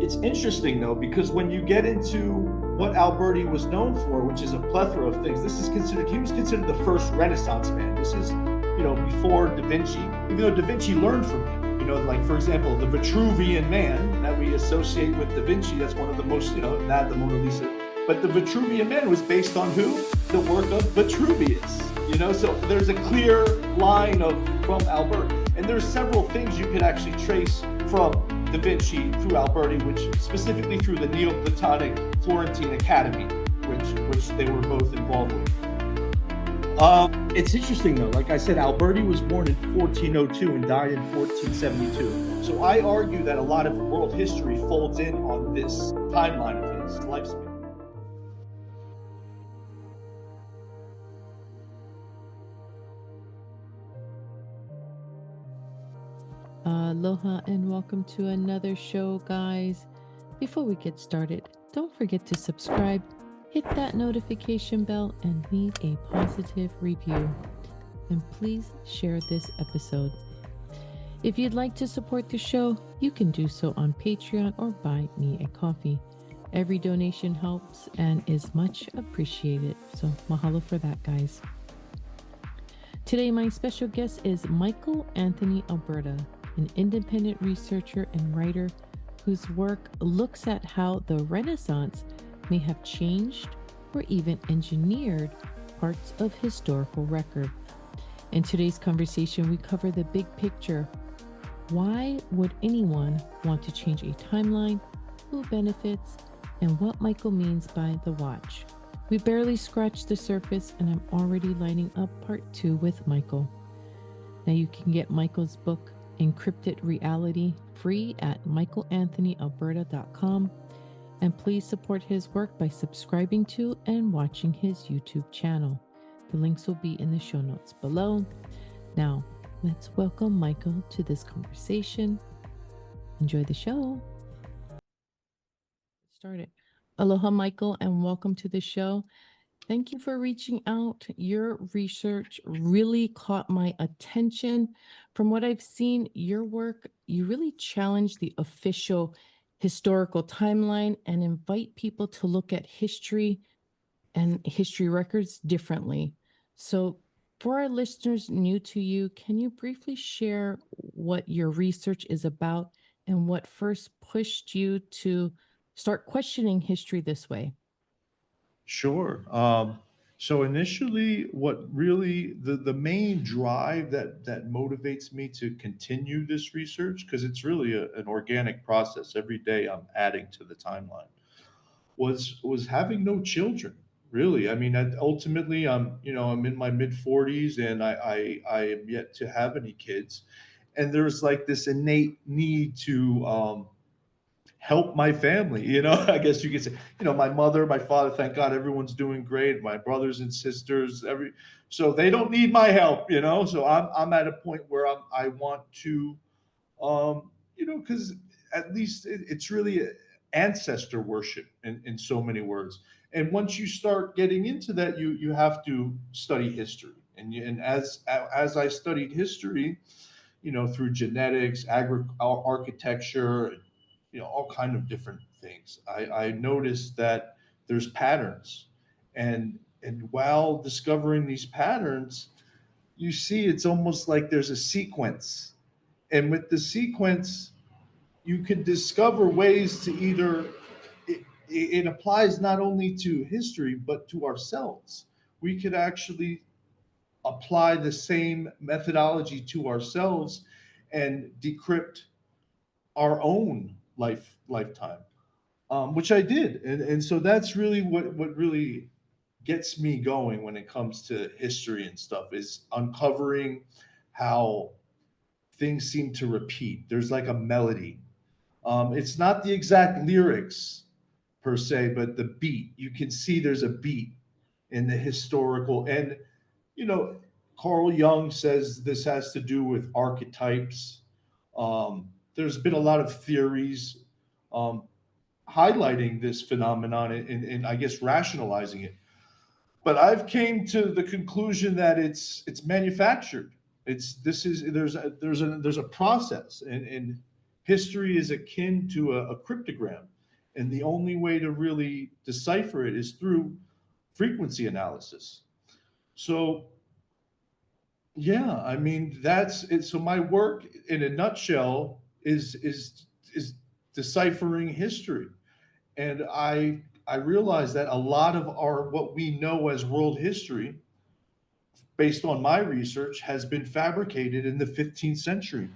It's interesting though, because when you get into what Alberti was known for, which is a plethora of things, he was considered the first Renaissance man. This is, before Da Vinci, even though Da Vinci learned from him. Like for example, the Vitruvian Man that we associate with Da Vinci, that's one of the most, not the Mona Lisa, but the Vitruvian Man was based on who? The work of Vitruvius. So there's a clear line from Alberti. And there's several things you could actually trace from Da Vinci through Alberti, which specifically through the Neoplatonic Florentine Academy, which they were both involved with. It's interesting though, like I said, Alberti was born in 1402 and died in 1472. So I argue that a lot of world history folds in on this timeline of his lifespan. Aloha and welcome to another show, guys. Before we get started, don't forget to subscribe, hit that notification bell, and leave a positive review. And please share this episode. If you'd like to support the show, you can do so on Patreon or buy me a coffee. Every donation helps and is much appreciated. So mahalo for that, guys. Today, my special guest is Michael Anthony Alberta, an independent researcher and writer whose work looks at how the Renaissance may have changed or even engineered parts of historical record. In today's conversation, we cover the big picture. Why would anyone want to change a timeline? Who benefits? And what Michael means by the watch. We barely scratched the surface, and I'm already lining up part 2 with Michael. Now you can get Michael's book, Encrypted Reality, free at michaelanthonyalberta.com. And please support his work by subscribing to and watching his YouTube channel. The links will be in the show notes below. Now, let's welcome Michael to this conversation. Enjoy the show. Started. Aloha, Michael, and welcome to the show. Thank you for reaching out. Your research really caught my attention. From what I've seen, your work, you really challenge the official historical timeline and invite people to look at history and history records differently. So for our listeners new to you, can you briefly share what your research is about and what first pushed you to start questioning history this way? Sure. So initially, what really the main drive that motivates me to continue this research, because it's really an organic process. Every day I'm adding to the timeline. Was having no children. Really, I mean, ultimately, I'm in my mid 40s, and I am yet to have any kids. And there's like this innate need to help my family. I guess you could say, my mother, my father, thank God everyone's doing great. My brothers and sisters, so they don't need my help. So I'm at a point where I want to, because at least it's really ancestor worship in so many words. And once you start getting into that, you have to study history. And as I studied history, through genetics, architecture, all kind of different things. I noticed that there's patterns, and while discovering these patterns, you see it's almost like there's a sequence, and with the sequence, you can discover ways to either it applies not only to history but to ourselves. We could actually apply the same methodology to ourselves and decrypt our own lifetime, which I did, and so that's really what really gets me going when it comes to history and stuff, is uncovering how things seem to repeat. There's like a melody. It's not the exact lyrics per se, but the beat. You can see there's a beat in the historical, and you know, Carl Jung says this has to do with archetypes. There's been a lot of theories um, highlighting this phenomenon and I guess rationalizing it. But I've came to the conclusion that it's manufactured. It's this is there's a process, and history is akin to a cryptogram. And the only way to really decipher it is through frequency analysis. So, yeah, I mean, that's it. So my work in a nutshell is deciphering history. And I realize that a lot of our what we know as world history, based on my research, has been fabricated in the 15th century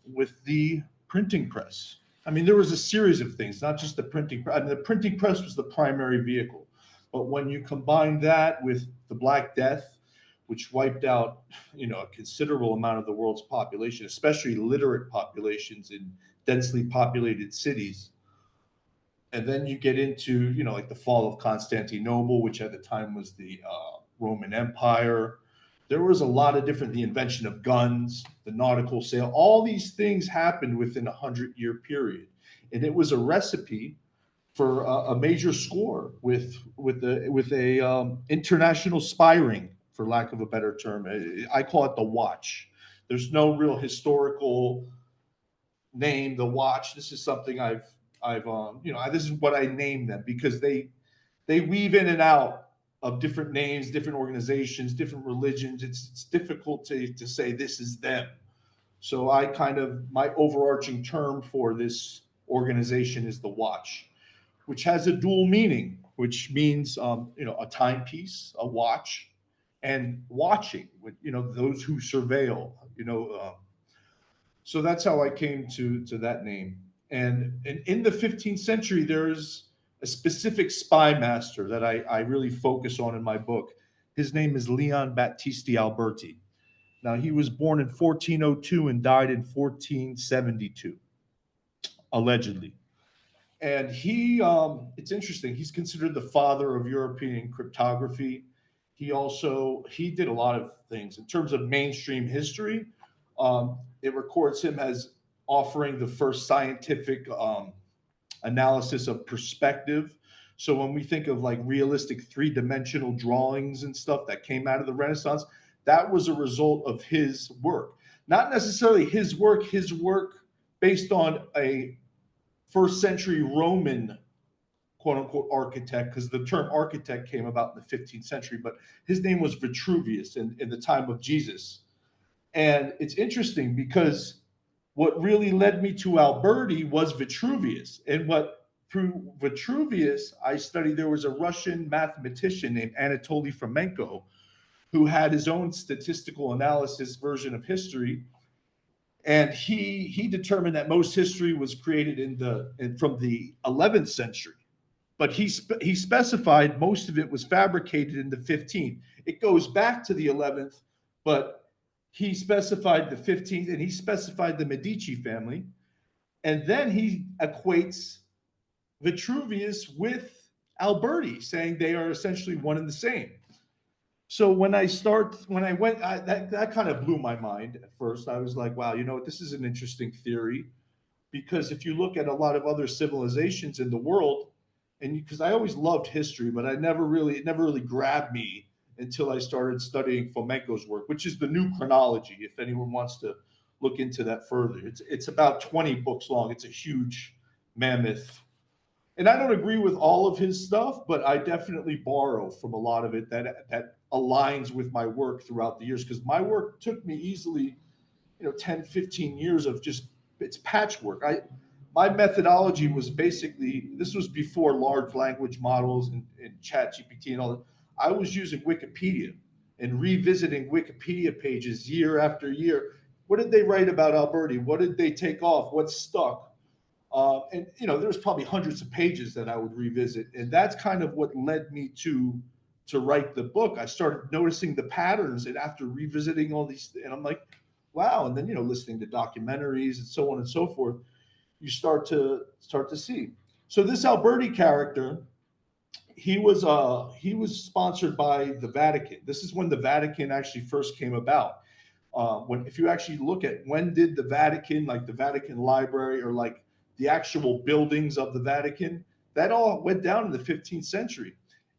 with the printing press. I mean, there was a series of things, not just the printing press. I mean, the printing press was the primary vehicle. But when you combine that with the Black Death, which wiped out, a considerable amount of the world's population, especially literate populations in densely populated cities, and then you get into, like the fall of Constantinople, which at the time was the Roman Empire. There was a lot of different, the invention of guns, the nautical sail, all these things happened within a 100-year period. And it was a recipe for a major score with a international spy ring, for lack of a better term. I call it the Watch. There's no real historical name, the Watch. This is something I've this is what I name them, because they weave in and out of different names, different organizations, different religions. It's difficult to say this is them. So I kind of, my overarching term for this organization is the Watch, which has a dual meaning, which means a timepiece, a watch, and watching, those who surveil, so that's how I came to that name. And in the 15th century, there's a specific spy master that I really focus on in my book. His name is Leon Battista Alberti. Now, he was born in 1402 and died in 1472, allegedly. And it's interesting, he's considered the father of European cryptography. He did a lot of things in terms of mainstream history. It records him as offering the first scientific analysis of perspective. So when we think of like realistic three-dimensional drawings and stuff that came out of the Renaissance, that was a result of his work. Not necessarily his work based on a first century Roman quote unquote architect, because the term architect came about in the 15th century, but his name was Vitruvius in the time of Jesus. And it's interesting because what really led me to Alberti was Vitruvius. And through Vitruvius, I studied, there was a Russian mathematician named Anatoly Fomenko who had his own statistical analysis version of history. And he determined that most history was created from the 11th century. But he specified most of it was fabricated in the 15th. It goes back to the 11th, but he specified the 15th, and he specified the Medici family. And then he equates Vitruvius with Alberti, saying they are essentially one and the same. So that kind of blew my mind at first. I was like, wow, this is an interesting theory, because if you look at a lot of other civilizations in the world, and because I always loved history, but it never really grabbed me until I started studying Fomenko's work, which is the new chronology. If anyone wants to look into that further, it's about 20 books long. It's a huge mammoth. And I don't agree with all of his stuff, but I definitely borrow from a lot of it that aligns with my work throughout the years, because my work took me easily 10, 15 years of just, it's patchwork. My methodology was basically, this was before large language models and chat GPT and all that. I was using Wikipedia and revisiting Wikipedia pages year after year. What did they write about Alberti? What did they take off? What stuck? And there's probably hundreds of pages that I would revisit. And that's kind of what led me to write the book. I started noticing the patterns, and after revisiting all these, and I'm like, wow. And then, listening to documentaries and so on and so forth, you start to see. So this Alberti character, he was sponsored by the Vatican. This is when the Vatican actually first came about. If you actually look at when did the Vatican, like the Vatican Library, or like the actual buildings of the Vatican, that all went down in the 15th century.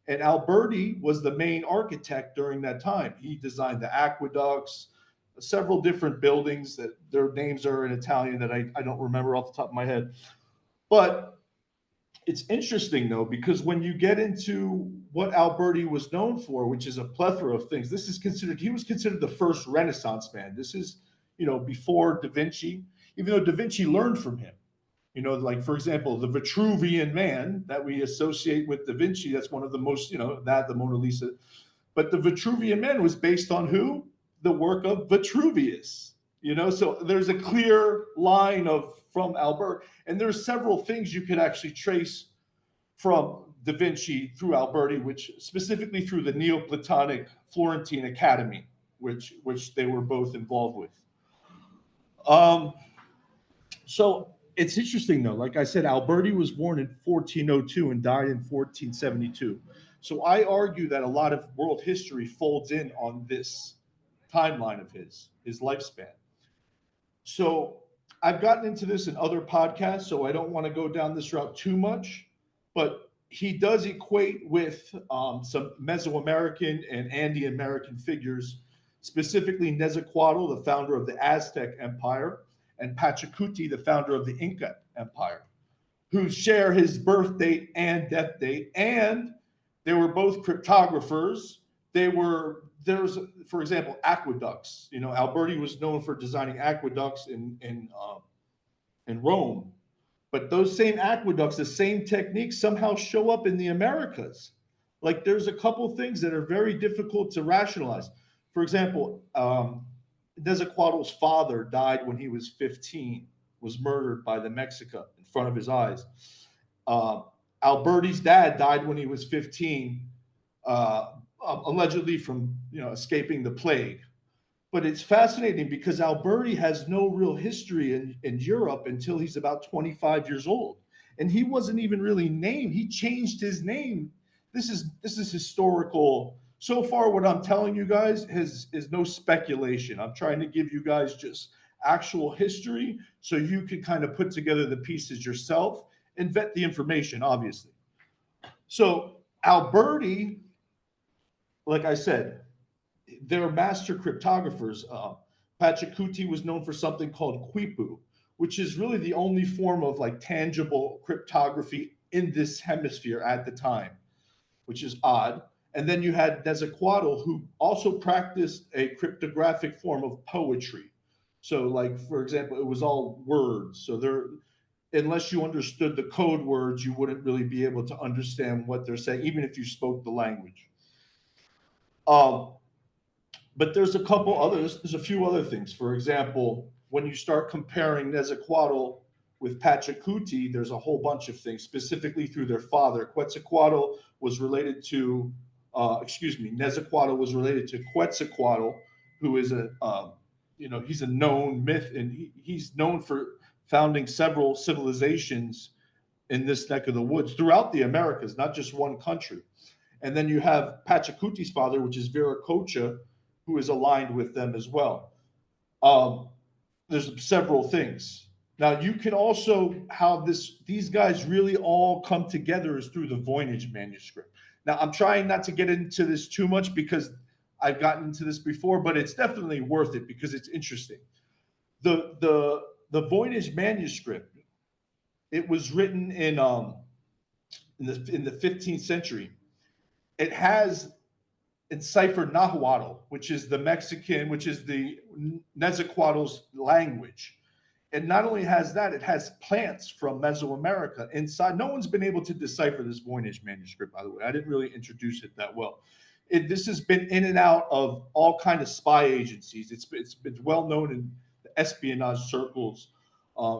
And Alberti was the main architect during that time. He designed the aqueducts, several different buildings that their names are in Italian that I don't remember off the top of my head. But it's interesting though, because when you get into what Alberti was known for, which is a plethora of things, he was considered the first Renaissance man. This is, before Da Vinci, even though Da Vinci learned from him. Like for example, the Vitruvian Man that we associate with Da Vinci, that's one of the most, that the Mona Lisa. But the Vitruvian Man was based on who? The work of Vitruvius. So there's a clear line from Albert, and there's several things you could actually trace from Da Vinci through Alberti, which specifically through the Neoplatonic Florentine Academy, which they were both involved with. So it's interesting though. Like I said, Alberti was born in 1402 and died in 1472. So I argue that a lot of world history folds in on this timeline of his lifespan. So I've gotten into this in other podcasts, so I don't want to go down this route too much, but he does equate with some Mesoamerican and Andean American figures, specifically Nezahualcóyotl, the founder of the Aztec Empire, and Pachacuti, the founder of the Inca Empire, who share his birth date and death date, and they were both cryptographers. There's, for example, aqueducts. Alberti was known for designing aqueducts in Rome, but those same aqueducts, the same techniques, somehow show up in the Americas. Like there's a couple things that are very difficult to rationalize. For example, Nezahualcóyotl's father died when he was 15, was murdered by the Mexica in front of his eyes. Alberti's dad died when he was 15, allegedly from escaping the plague. But it's fascinating because Alberti has no real history in Europe until he's about 25 years old, and he wasn't even really named. He changed his name. This is historical. So far, what I'm telling you guys is no speculation. I'm trying to give you guys just actual history so you can kind of put together the pieces yourself and vet the information, obviously. So Alberti, like I said, they're master cryptographers. Pachacuti was known for something called quipu, which is really the only form of like tangible cryptography in this hemisphere at the time, which is odd. And then you had Nezahualcóyotl, who also practiced a cryptographic form of poetry. So, like for example, it was all words. So unless you understood the code words, you wouldn't really be able to understand what they're saying, even if you spoke the language. But there's a few other things. For example, when you start comparing Nezahualcóyotl with Pachacuti, there's a whole bunch of things, specifically through their father. Quetzalcoatl was related to, Nezahualcóyotl was related to Quetzalcoatl, who is he's a known myth, and he's known for founding several civilizations in this neck of the woods throughout the Americas, not just one country. And then you have Pachacuti's father, which is Viracocha, who is aligned with them as well. There's several things. Now, you can also, how these guys really all come together is through the Voynich manuscript. Now, I'm trying not to get into this too much because I've gotten into this before, but it's definitely worth it because it's interesting. The Voynich manuscript, it was written in the 15th century. It has enciphered Nahuatl, which is the Nezahualcóyotl's language. And not only has that, it has plants from Mesoamerica inside. No one's been able to decipher this Voynich manuscript, by the way. I didn't really introduce it that well. This has been in and out of all kind of spy agencies. It's been well known in the espionage circles.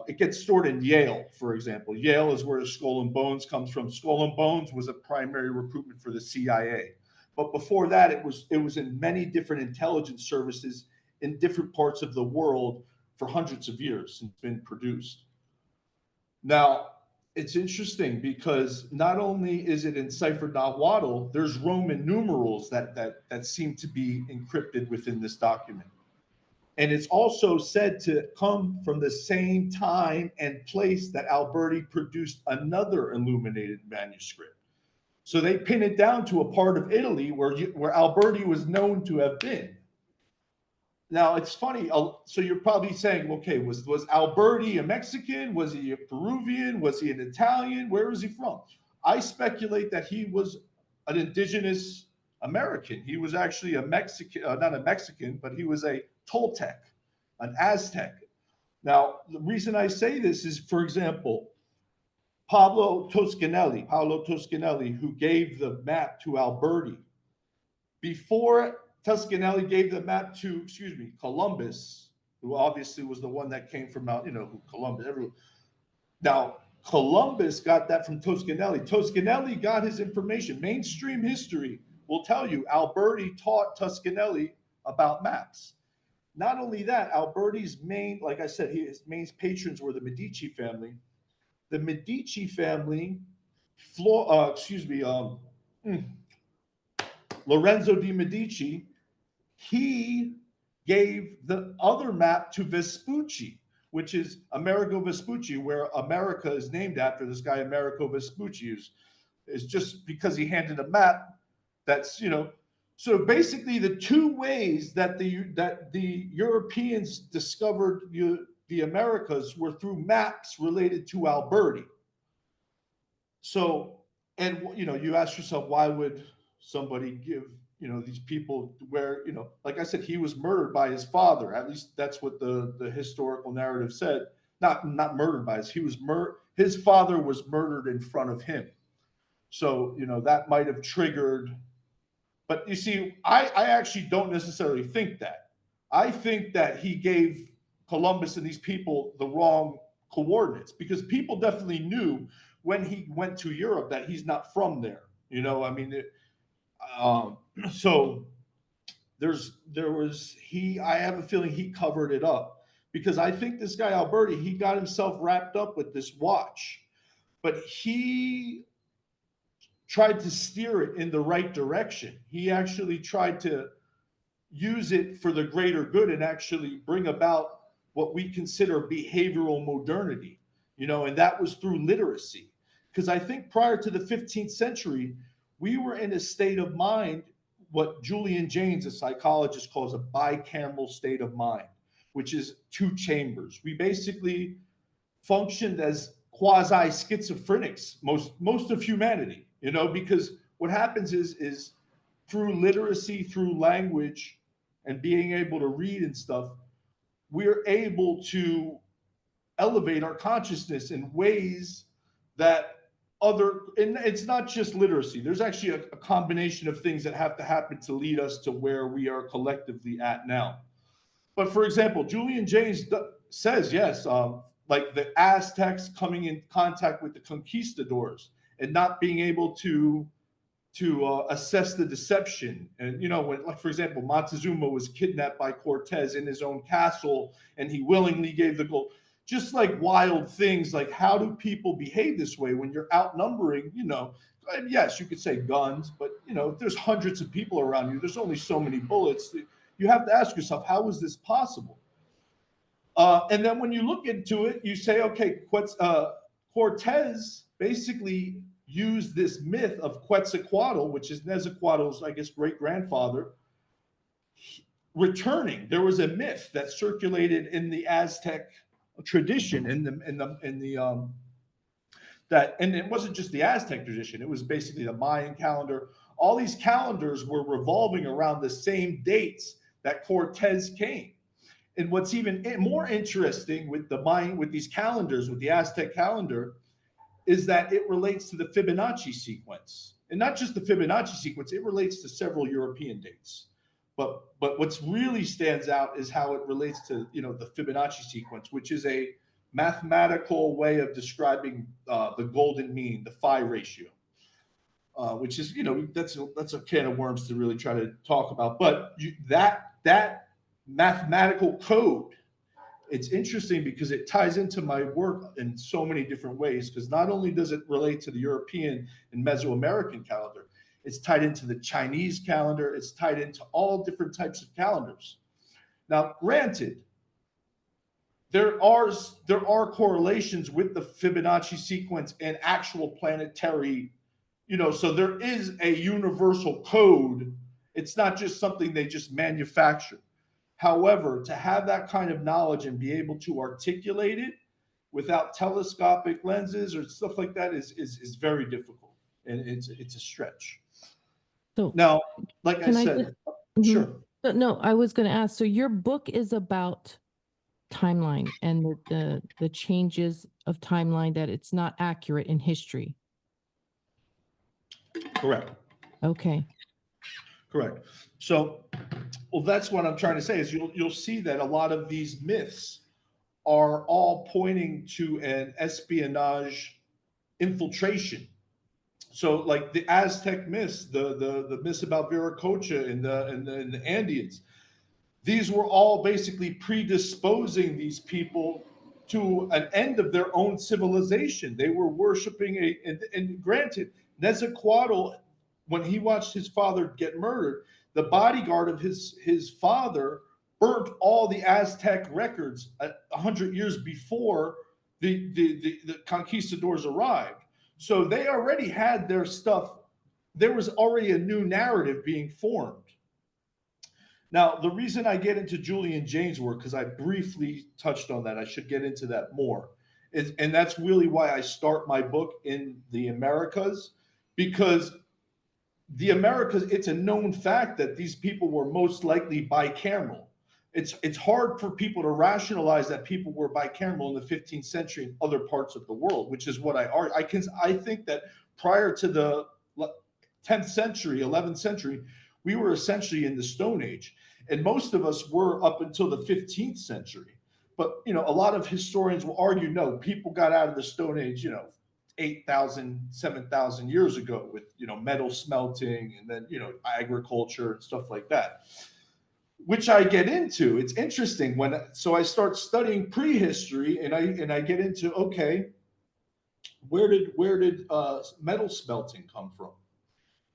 It gets stored in Yale, for example. Yale is where Skull and Bones comes from. Skull and Bones was a primary recruitment for the CIA. But before that, it was in many different intelligence services in different parts of the world for hundreds of years since it's been produced. Now, it's interesting because not only is it enciphered Nahuatl, there's Roman numerals that seem to be encrypted within this document. And it's also said to come from the same time and place that Alberti produced another illuminated manuscript. So they pin it down to a part of Italy where Alberti was known to have been. Now it's funny. So you're probably saying, okay, was Alberti a Mexican? Was he a Peruvian? Was he an Italian? Where is he from? I speculate that he was an indigenous American. He was actually a Mexican, not a Mexican, but he was a Toltec, an Aztec. Now, the reason I say this is, for example, Paolo Toscanelli, who gave the map to Alberti, before Toscanelli gave the map to, excuse me, Columbus, who obviously was the one that came from out, Columbus. Now, Columbus got that from Toscanelli. Toscanelli got his information. Mainstream history will tell you Alberti taught Toscanelli about maps. Not only that, Alberti's main, like I said, his main patrons were the Medici family. The Medici family, Lorenzo di Medici, he gave the other map to Vespucci, which is Amerigo Vespucci, where America is named after this guy, Amerigo Vespucci, is just because he handed a map that's, so basically the two ways that the Europeans discovered the Americas were through maps related to Alberti. So, and you ask yourself, why would somebody give these people where like I said, he was murdered by his father. At least that's what the historical narrative said. Not murdered by his father was murdered in front of him. So that might have triggered. But you see, I actually don't necessarily think that. I think that he gave Columbus and these people the wrong coordinates, because people definitely knew when he went to Europe that he's not from there. I mean, so I have a feeling he covered it up, because I think this guy Alberti, he got himself wrapped up with this watch, but he tried to steer it in the right direction. He actually tried to use it for the greater good and actually bring about what we consider behavioral modernity, and that was through literacy. Because I think prior to the 15th century, we were in a state of mind, what Julian Jaynes, a psychologist, calls a bicameral state of mind, which is two chambers. We basically functioned as quasi schizophrenics, most of humanity, because what happens is through literacy, through language, and being able to read and stuff, we're able to elevate our consciousness in ways that and it's not just literacy. There's actually a combination of things that have to happen to lead us to where we are collectively at now. But for example, Julian Jaynes says, yes, like the Aztecs coming in contact with the conquistadors and not being able to assess the deception. And when, like, for example, Montezuma was kidnapped by Cortez in his own castle, and he willingly gave the gold. Just like wild things, like how do people behave this way when you're outnumbering? Yes, you could say guns, but if there's hundreds of people around you, there's only so many bullets. You have to ask yourself, how is this possible? And then when you look into it, you say, okay, Cortez basically used this myth of Quetzalcoatl, which is Nezahualcoatl's, I guess, great grandfather, returning. There was a myth that circulated in the Aztec tradition, and it wasn't just the Aztec tradition. It was basically the Mayan calendar. All these calendars were revolving around the same dates that Cortez came. And what's even more interesting with these calendars, with the Aztec calendar, is that it relates to the Fibonacci sequence. And not just the Fibonacci sequence, it relates to several European dates. But what's really stands out is how it relates to the Fibonacci sequence, which is a mathematical way of describing the golden mean, the phi ratio, which is that's a can of worms to really try to talk about. But that mathematical code, it's interesting because it ties into my work in so many different ways, because not only does it relate to the European and Mesoamerican calendar, it's tied into the Chinese calendar, it's tied into all different types of calendars. Now, granted, there are correlations with the Fibonacci sequence and actual planetary, so there is a universal code. It's not just something they just manufacture. However, to have that kind of knowledge and be able to articulate it without telescopic lenses or stuff like that is very difficult, and it's a stretch. So Now, like I can I just? said, Mhm. sure, No, I was going to ask. So your book is about timeline and the changes of timeline, that it's not accurate in history. correct, Okay. correct. So, well, that's what I'm trying to say is you'll see that a lot of these myths are all pointing to an espionage infiltration. So, like the Aztec myths, the myths about Viracocha in the Andeans, these were all basically predisposing these people to an end of their own civilization. They were worshiping and granted, Nezahualcóyotl, when he watched his father get murdered, the bodyguard of his father burnt all the Aztec records 100 years before the conquistadors arrived. So they already had their stuff. There was already a new narrative being formed. Now, the reason I get into Julian Jaynes' work, because I briefly touched on that, I should get into that more, and that's really why I start my book in the Americas, because the Americas, it's a known fact that these people were most likely bicameral. It's hard for people to rationalize that people were bicameral in the 15th century in other parts of the world, which is what I argue. I think that prior to the 10th century, 11th century, we were essentially in the Stone Age, and most of us were up until the 15th century. But a lot of historians will argue no, people got out of the Stone Age, 8,000, 7,000 years ago with metal smelting and then agriculture and stuff like that, which I get into. It's interesting so I start studying prehistory and I get into, okay, where did metal smelting come from?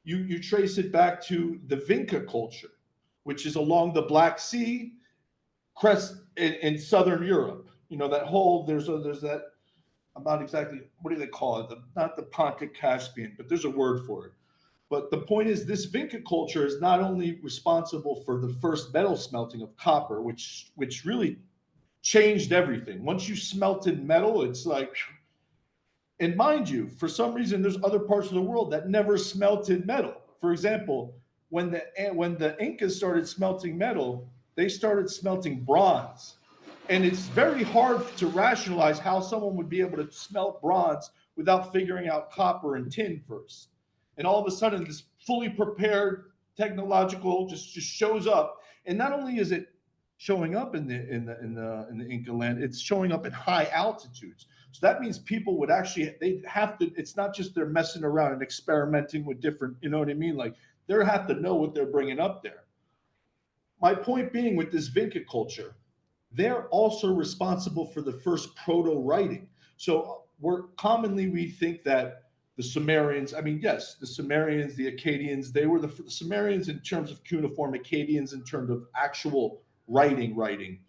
You trace it back to the Vinca culture, which is along the Black Sea crest in southern Europe. That whole there's that. I'm not exactly, what do they call it? Not the Pontic Caspian, but there's a word for it. But the point is, this Vinca culture is not only responsible for the first metal smelting of copper, which really changed everything. Once you smelted metal, it's like, and mind you, for some reason, there's other parts of the world that never smelted metal. For example, when the Incas started smelting metal, they started smelting bronze. And it's very hard to rationalize how someone would be able to smelt bronze without figuring out copper and tin first. And all of a sudden, this fully prepared technological just shows up. And not only is it showing up in the Inca land, it's showing up at high altitudes. So that means people would actually, they have to, it's not just they're messing around and experimenting with different, you know what I mean? Like they have to know what they're bringing up there. My point being with this Vinca culture, they're also responsible for the first proto writing. So we think that the Sumerians, I mean, yes, the Sumerians, the Akkadians, they were the Sumerians in terms of cuneiform, Akkadians in terms of actual writing.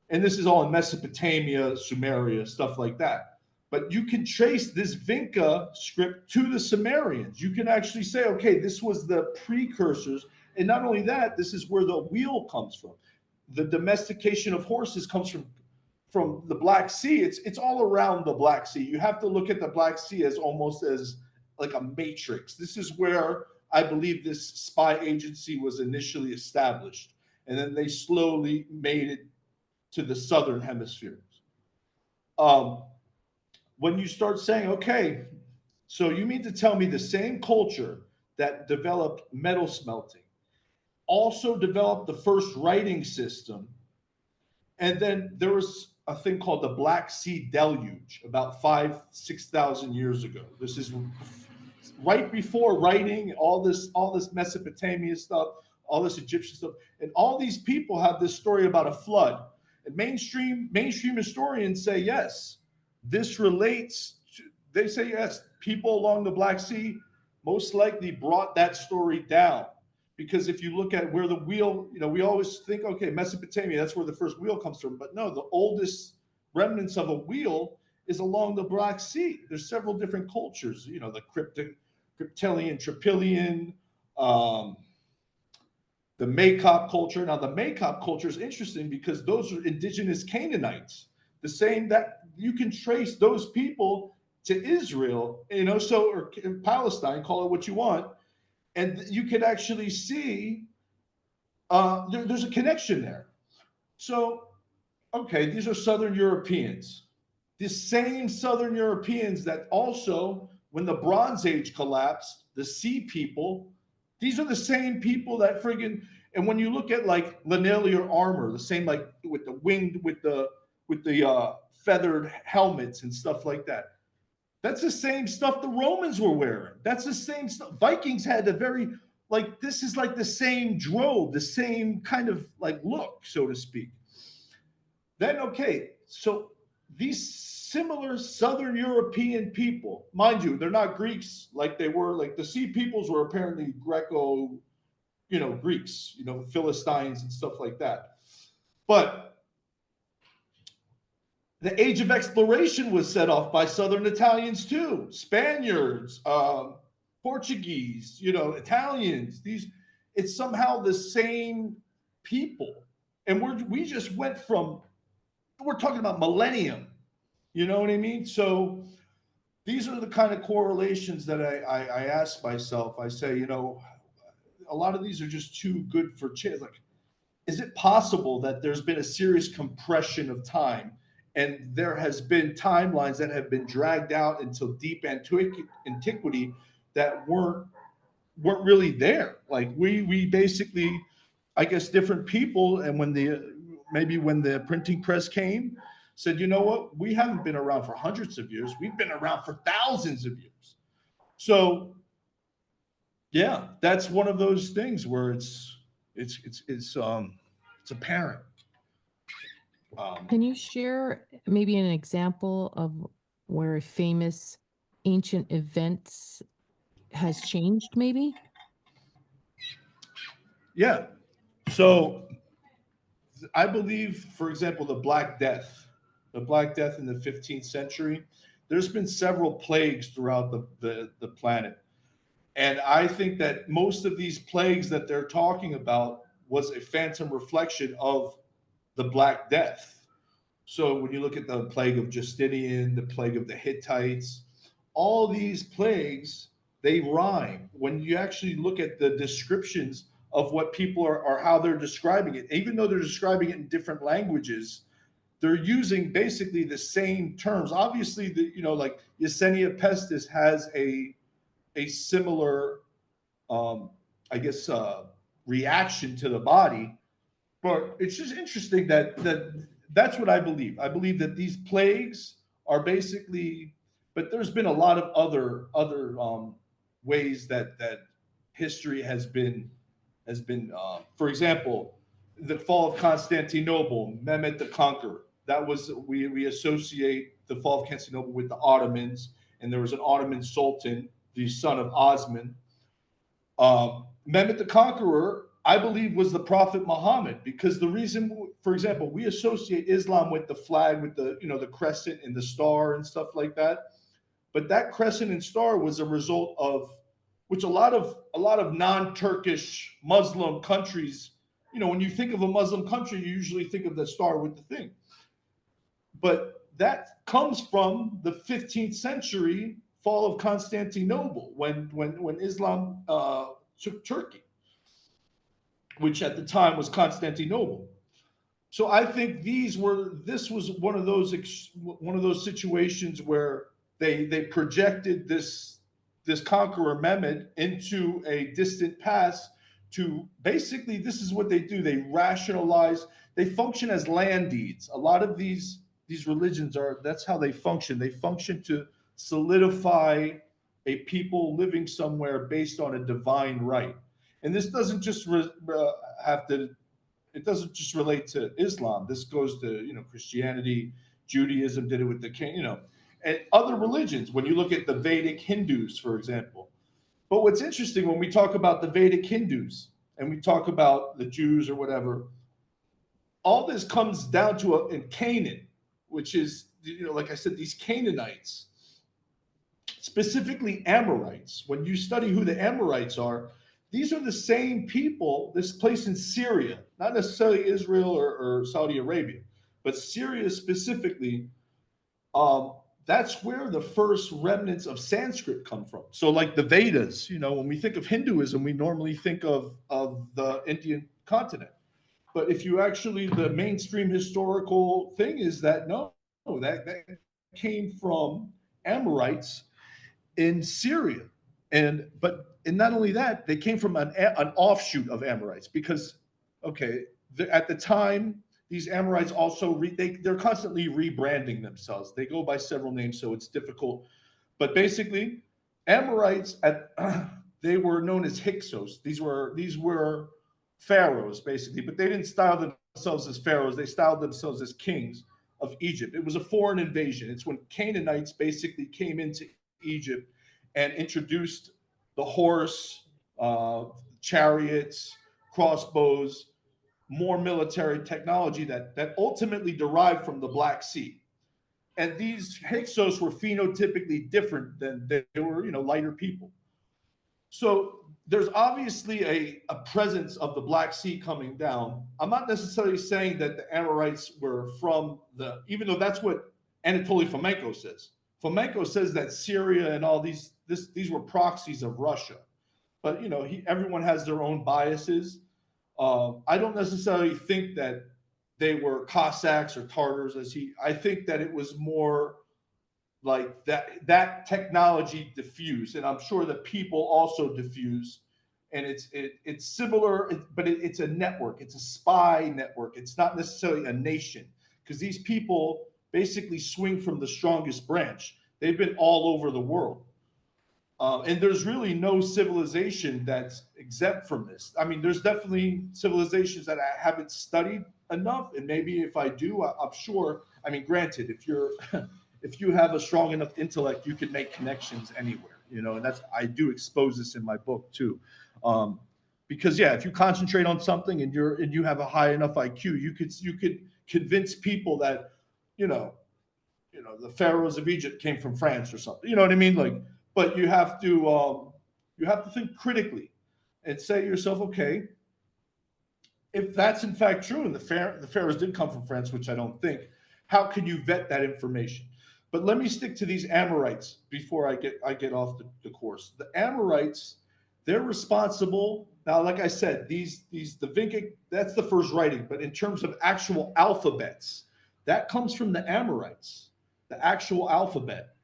And this is all in Mesopotamia, Sumeria, stuff like that. But you can trace this Vinca script to the Sumerians. You can actually say, okay, this was the precursors. And not only that, this is where the wheel comes from. The domestication of horses comes from the Black Sea. It's all around the Black Sea. You have to look at the Black Sea as almost as like a matrix. This is where I believe this spy agency was initially established. And then they slowly made it to the southern hemisphere. Um, when you start saying, okay, so you mean to tell me the same culture that developed metal smelting also developed the first writing system, and then there was a thing called the Black Sea Deluge about 6,000 years ago. This is right before writing, all this Mesopotamia stuff, all this Egyptian stuff, and all these people have this story about a flood. And mainstream historians say yes, this relates to. They say yes, people along the Black Sea most likely brought that story down. Because if you look at where the wheel, we always think, okay, Mesopotamia, that's where the first wheel comes from. But no, the oldest remnants of a wheel is along the Black Sea. There's several different cultures, the Cryptelian, Trypillian, the Makop culture. Now, the Makop culture is interesting because those are indigenous Canaanites, the same that you can trace those people to Israel, so or Palestine, call it what you want, and you can actually see there's a connection there. So, okay, these are Southern Europeans, the same Southern Europeans that also, when the Bronze Age collapsed, the Sea People, these are the same people that friggin', and when you look at like linear armor, the same like with the winged, with the feathered helmets and stuff like that. That's the same stuff the Romans were wearing. That's the same stuff. Vikings had a very like this is like the same drobe, the same kind of like look, so to speak. Then okay, so these similar Southern European people, mind you, they're not Greeks like they were. Like the Sea Peoples were apparently Greco, Greeks, Philistines and stuff like that. But the age of exploration was set off by Southern Italians too, Spaniards, Portuguese, Italians. It's somehow the same people, and we just went from, we're talking about millennium. You know what I mean? So these are the kind of correlations that I ask myself. I say, a lot of these are just too good for chance. Like, is it possible that there's been a serious compression of time, and there has been timelines that have been dragged out until deep antiquity that weren't really there? Like we basically, I guess, different people, and when the printing press came, said, you know what, we haven't been around for hundreds of years, we've been around for thousands of years. So yeah, that's one of those things where it's apparent. Can you share maybe an example of where a famous ancient events has changed, maybe? Yeah. So I believe, for example, the Black Death in the 15th century, there's been several plagues throughout the planet. And I think that most of these plagues that they're talking about was a phantom reflection of the Black Death. So when you look at the plague of Justinian, the plague of the Hittites, all these plagues, they rhyme. When you actually look at the descriptions of what people are how they're describing it, even though they're describing it in different languages, they're using basically the same terms. Obviously, like Yersinia pestis has a similar, I guess, reaction to the body. But it's just interesting that's what I believe. I believe that these plagues are basically, but there's been a lot of other ways that history has been. For example, the fall of Constantinople, Mehmet the Conqueror. That was we associate the fall of Constantinople with the Ottomans, and there was an Ottoman Sultan, the son of Osman. Mehmet the Conqueror, I believe, was the Prophet Muhammad, because the reason, for example, we associate Islam with the flag, with the crescent and the star and stuff like that. But that crescent and star was a result of which a lot of non-Turkish Muslim countries, when you think of a Muslim country, you usually think of the star with the thing. But that comes from the 15th century fall of Constantinople, when Islam took Turkey, which at the time was Constantinople. So I think this was one of those situations where they projected this conqueror Mehmed into a distant past to basically, this is what they do. They rationalize, they function as land deeds. A lot of these religions that's how they function. They function to solidify a people living somewhere based on a divine right. And this doesn't just have to it doesn't just relate to Islam. This goes to Christianity, Judaism did it with the king, and other religions. When you look at the Vedic Hindus, for example. But what's interesting when we talk about the Vedic Hindus and we talk about the Jews or whatever, all this comes down to in Canaan, which is like I said, these Canaanites, specifically Amorites. When you study who the Amorites are, these are the same people, this place in Syria, not necessarily Israel or Saudi Arabia, but Syria specifically. Um, that's where the first remnants of Sanskrit come from. So, like the Vedas, when we think of Hinduism, we normally think of the Indian continent. But if you actually, the mainstream historical thing is that no, that came from Amorites in Syria, and not only that, they came from an offshoot of Amorites because, okay, at the time these Amorites also they're constantly rebranding themselves. They go by several names, so it's difficult. But basically, Amorites they were known as Hyksos. These were pharaohs basically, but they didn't style themselves as pharaohs. They styled themselves as kings of Egypt. It was a foreign invasion. It's when Canaanites basically came into Egypt and introduced the horse, chariots, crossbows, more military technology that ultimately derived from the Black Sea. And these Hyksos were phenotypically different than they were, lighter people. So there's obviously a presence of the Black Sea coming down. I'm not necessarily saying that the Amorites were from even though that's what Anatoly Fomenko says. Fomenko says that Syria and all these were proxies of Russia. But everyone has their own biases. I don't necessarily think that they were Cossacks or Tartars, I think that it was more like that technology diffused, and I'm sure that people also diffuse, and it's similar, but it's a network. It's a spy network. It's not necessarily a nation, because these people basically swing from the strongest branch. They've been all over the world. And there's really no civilization that's exempt from this. I mean, there's definitely civilizations that I haven't studied enough, and maybe if I do, I'm sure. I mean, granted, if you're if you have a strong enough intellect, you can make connections anywhere. And that's I do expose this in my book too, because yeah, if you concentrate on something and you have a high enough IQ, you could convince people that you know the pharaohs of Egypt came from France or something. You know what I mean? Like, but you have to think critically and say to yourself, okay, if that's in fact true, and the pharaohs did come from France, which I don't think, how can you vet that information? But let me stick to these Amorites before I get off the course. The Amorites, they're responsible. Now, like I said, the Vinca, that's the first writing, but in terms of actual alphabets, that comes from the Amorites, the actual alphabet.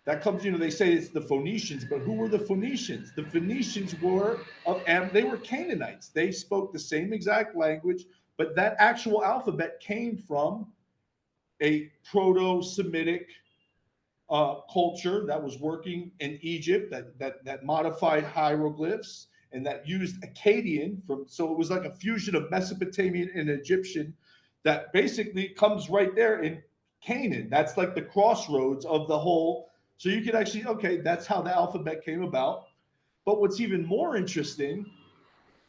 That comes, they say it's the Phoenicians, but who were the Phoenicians? The Phoenicians were they were Canaanites. They spoke the same exact language, but that actual alphabet came from a Proto-Semitic culture that was working in Egypt that modified hieroglyphs and that used Akkadian so it was like a fusion of Mesopotamian and Egyptian that basically comes right there in Canaan. That's like the crossroads of the whole. So you could actually, okay, that's how the alphabet came about. But what's even more interesting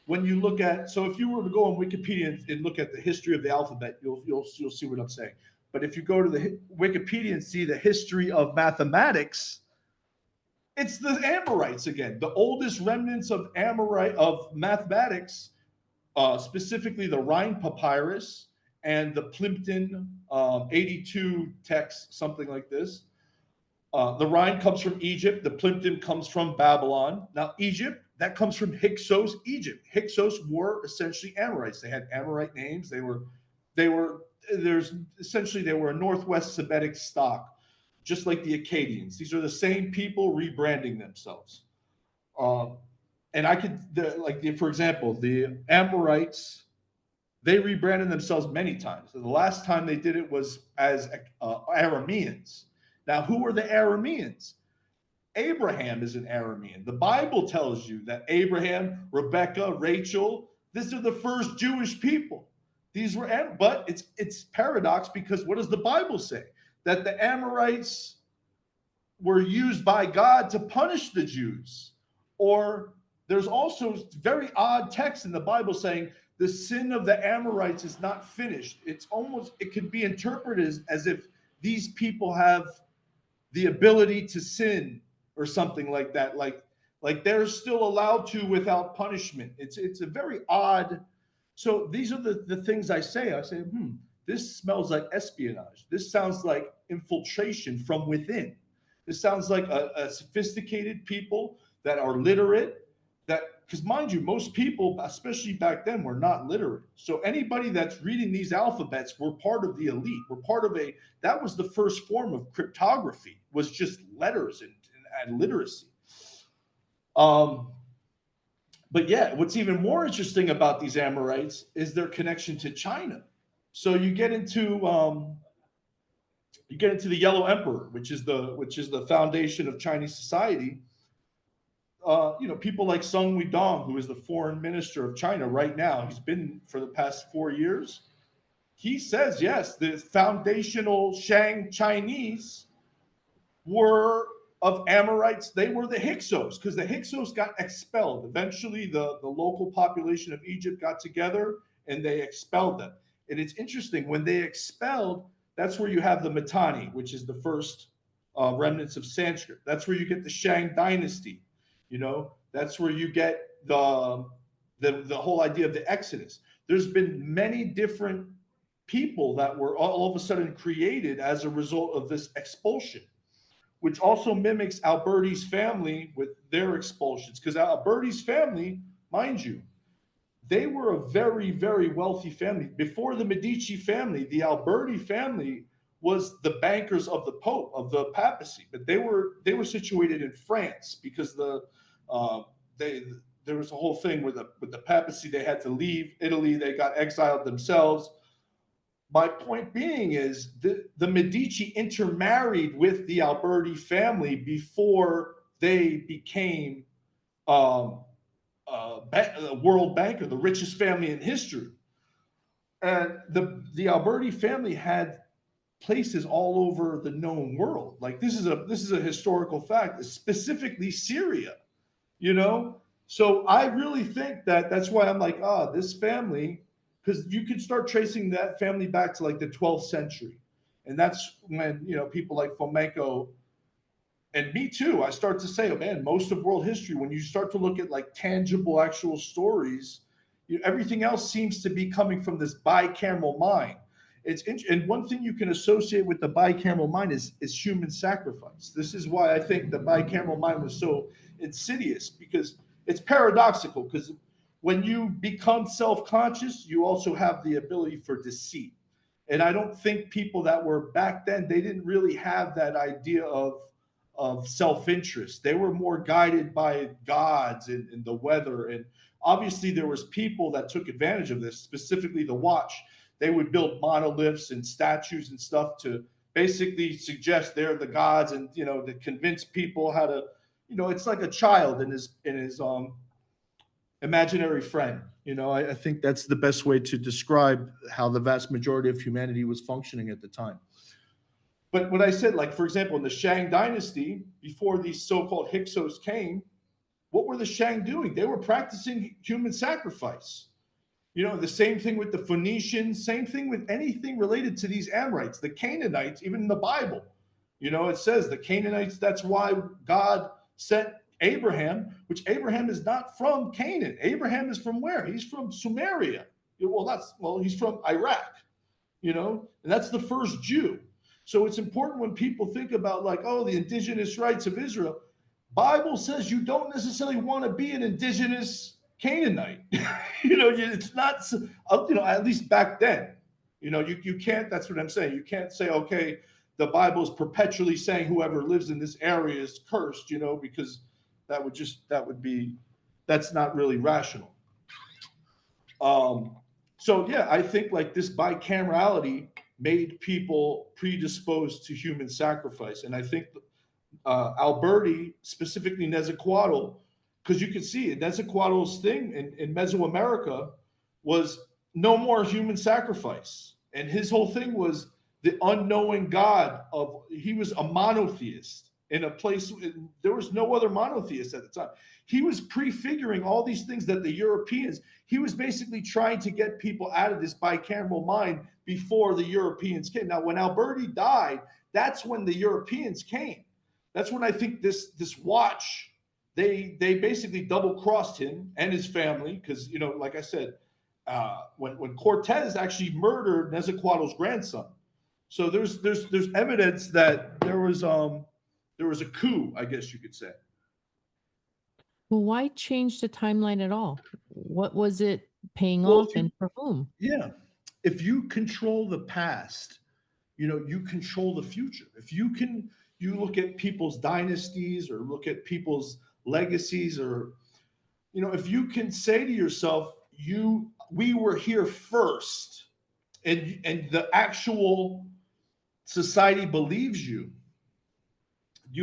when you look at, so if you were to go on Wikipedia and look at the history of the alphabet, you'll see what I'm saying. But if you go to the Wikipedia and see the history of mathematics, it's the Amorites again. The oldest remnants of mathematics, specifically the Rhine Papyrus and the Plimpton 82 text, something like this. The Rhine comes from Egypt. The Plimpton comes from Babylon. Now, Egypt, that comes from Hyksos, Egypt. Hyksos were essentially Amorites. They had Amorite names. They were a Northwest Semitic stock, just like the Akkadians. These are the same people rebranding themselves. And for example, the Amorites, they rebranded themselves many times. So the last time they did it was as Arameans. Now, who are the Arameans? Abraham is an Aramean. The Bible tells you that Abraham, Rebecca, Rachel, these are the first Jewish people. But it's paradox, because what does the Bible say? That the Amorites were used by God to punish the Jews. Or there's also very odd text in the Bible saying the sin of the Amorites is not finished. It could be interpreted as if these people have the ability to sin or something like that. Like Like they're still allowed to without punishment. It's a very odd. So these are the things I say. I say, this smells like espionage. This sounds like infiltration from within. This sounds like a sophisticated people that are literate. That because mind you, most people, especially back then, were not literate. So anybody that's reading these alphabets were part of the elite. Were part of a. That was the first form of cryptography. Was just letters and literacy. Um, but yeah, what's even more interesting about these Amorites is their connection to China. So you get into the Yellow Emperor, which is the foundation of Chinese society. People like Sung Weidong, who is the foreign minister of China right now, he's been for the past 4 years. He says yes, the foundational Shang Chinese were of Amorites. They were the Hyksos because the Hyksos got expelled. Eventually, the local population of Egypt got together and they expelled them. And it's interesting when they expelled, that's where you have the Mitanni, which is the first remnants of Sanskrit. That's where you get the Shang dynasty. That's where you get the whole idea of the Exodus. There's been many different people that were all of a sudden created as a result of this expulsion, which also mimics Alberti's family with their expulsions. Because Alberti's family, mind you, they were a very, very wealthy family. Before the Medici family, the Alberti family was the bankers of the Pope, of the papacy. But they were situated in France because there was a whole thing with the papacy. They had to leave Italy. They got exiled themselves. My point being is the Medici intermarried with the Alberti family before they became a world banker, the richest family in history. And the Alberti family had places all over the known world. Like this is a historical fact, specifically Syria. So I really think that's why I'm like, this family, because you could start tracing that family back to like the 12th century. And that's when, people like Fomenko and me too, I start to say, oh man, most of world history, when you start to look at like tangible actual stories, everything else seems to be coming from this bicameral mind. And one thing you can associate with the bicameral mind is human sacrifice. This is why I think the bicameral mind was so insidious, because it's paradoxical, because when you become self-conscious, you also have the ability for deceit. And I don't think people that were back then, they didn't really have that idea of self-interest. They were more guided by gods and the weather. And obviously there was people that took advantage of this, specifically the watch. They would build monoliths and statues and stuff to basically suggest they're the gods, and to convince people how to, it's like a child and his imaginary friend. I think that's the best way to describe how the vast majority of humanity was functioning at the time. But what I said, like, for example, in the Shang dynasty, before these so-called Hyksos came, what were the Shang doing? They were practicing human sacrifice. The same thing with the Phoenicians, same thing with anything related to these Amorites, the Canaanites, even in the Bible. It says the Canaanites, that's why God sent Abraham, which Abraham is not from Canaan. Abraham is from where? He's from Sumeria. He's from Iraq, and that's the first Jew. So it's important when people think about like, the indigenous rights of Israel. Bible says you don't necessarily want to be an indigenous Canaanite. It's not, at least back then, you can't, that's what I'm saying. You can't say, okay, the Bible is perpetually saying whoever lives in this area is cursed, because that's not really rational. So yeah, I think like this bicamerality made people predisposed to human sacrifice. And I think Alberti, specifically Nezahualcóyotl, because you can see it, Nezahualcóyot's thing in Mesoamerica was no more human sacrifice. And his whole thing was the unknowing God he was a monotheist in a place, there was no other monotheist at the time. He was prefiguring all these things that the Europeans, he was basically trying to get people out of this bicameral mind before the Europeans came. Now, when Alberti died, that's when the Europeans came. That's when I think this watch they basically double crossed him and his family because, like I said, when Cortez actually murdered Nezahualcoyotl's grandson. So there's evidence that there was a coup, I guess you could say. Well, why change the timeline at all? What was it paying Well, off and for whom? yeah, if you control the past, you control the future. If you look at people's dynasties or look at people's legacies, or if you can say to yourself, we were here first, and the actual society believes you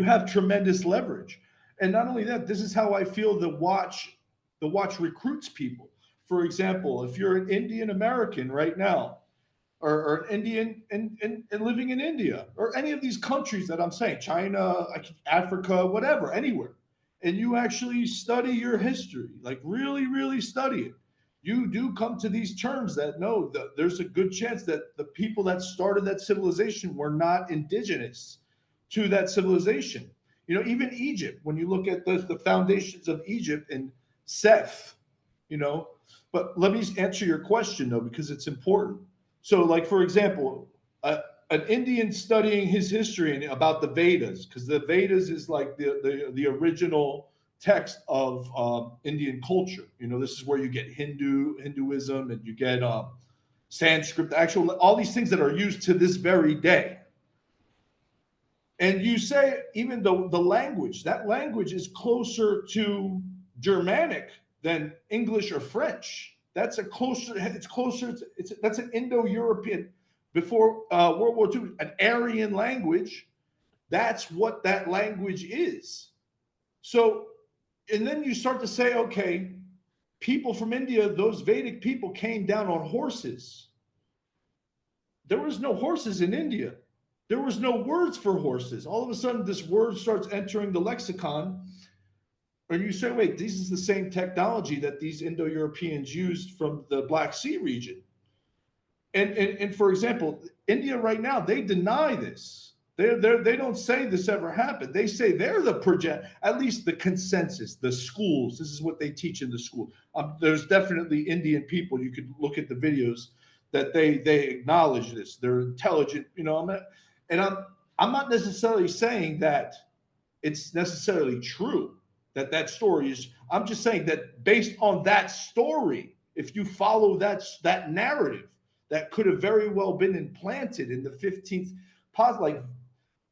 have tremendous leverage. And not only that, this is how I feel the watch recruits people. For example, if you're an Indian American right now, or an Indian and living in India, or any of these countries that I'm saying, China, Africa, whatever, anywhere, and you actually study your history, like really, really study it, you do come to these terms that no, there's a good chance that the people that started that civilization were not indigenous to that civilization. Even Egypt, when you look at the foundations of Egypt and Seth, you know, but let me answer your question though, because it's important. So, like for example, an Indian studying his history and about the Vedas, because the Vedas is like the original text of Indian culture. This is where you get Hinduism, and you get Sanskrit, actual all these things that are used to this very day. And you say even though that language is closer to Germanic than English or French. That's that's an Indo-European, before World War II, an Aryan language. That's what that language is. So, and then you start to say, okay, people from India, those Vedic people came down on horses. There was no horses in India. There was no words for horses. All of a sudden, this word starts entering the lexicon. And you say, wait, this is the same technology that these Indo-Europeans used from the Black Sea region. And for example, India right now, they deny this. They don't say this ever happened. They say they're the project, at least the consensus, the schools. This is what they teach in the school. There's definitely Indian people. You could look at the videos that they acknowledge this. They're intelligent, I'm not necessarily saying that it's necessarily true that story is. I'm just saying that based on that story, if you follow that narrative, that could have very well been implanted in the 15th. Like,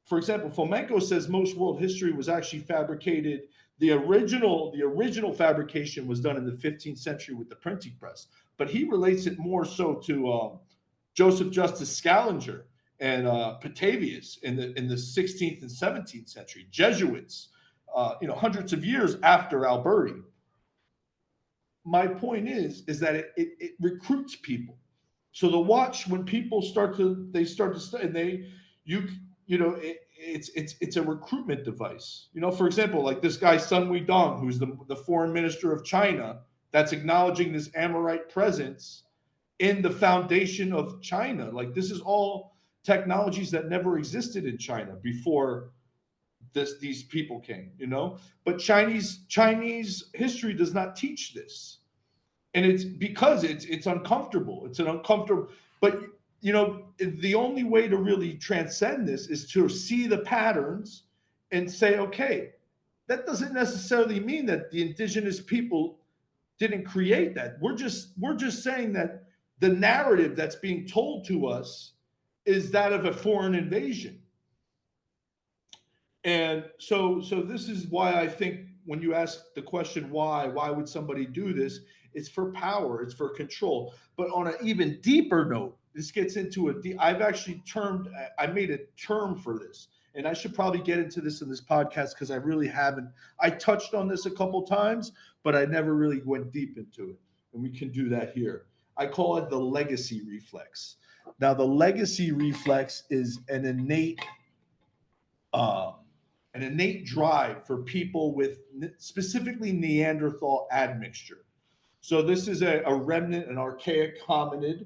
for example, Fomenko says most world history was actually fabricated. The original fabrication was done in the 15th century with the printing press, but he relates it more so to Joseph Justus Scaliger and Petavius in the 16th and 17th century, Jesuits, hundreds of years after Alberti. My point is that it recruits people. So the watch, when people start to study, and it's a recruitment device. For example, like this guy Sun Weidong, who's the foreign minister of China, that's acknowledging this Amorite presence in the foundation of China. Like, this is all technologies that never existed in China before these people came. But Chinese history does not teach this, and it's because it's uncomfortable. It's an uncomfortable, but the only way to really transcend this is to see the patterns and say, okay, that doesn't necessarily mean that the indigenous people didn't create that. We're just saying that the narrative that's being told to us is that of a foreign invasion. And so this is why I think when you ask the question, why would somebody do this? It's for power, it's for control. But on an even deeper note, this gets into I made a term for this. And I should probably get into this in this podcast because I really haven't. I touched on this a couple times, but I never really went deep into it. And we can do that here. I call it the legacy reflex. Now, the legacy reflex is an innate drive for people with specifically Neanderthal admixture. So this is a remnant, an archaic hominid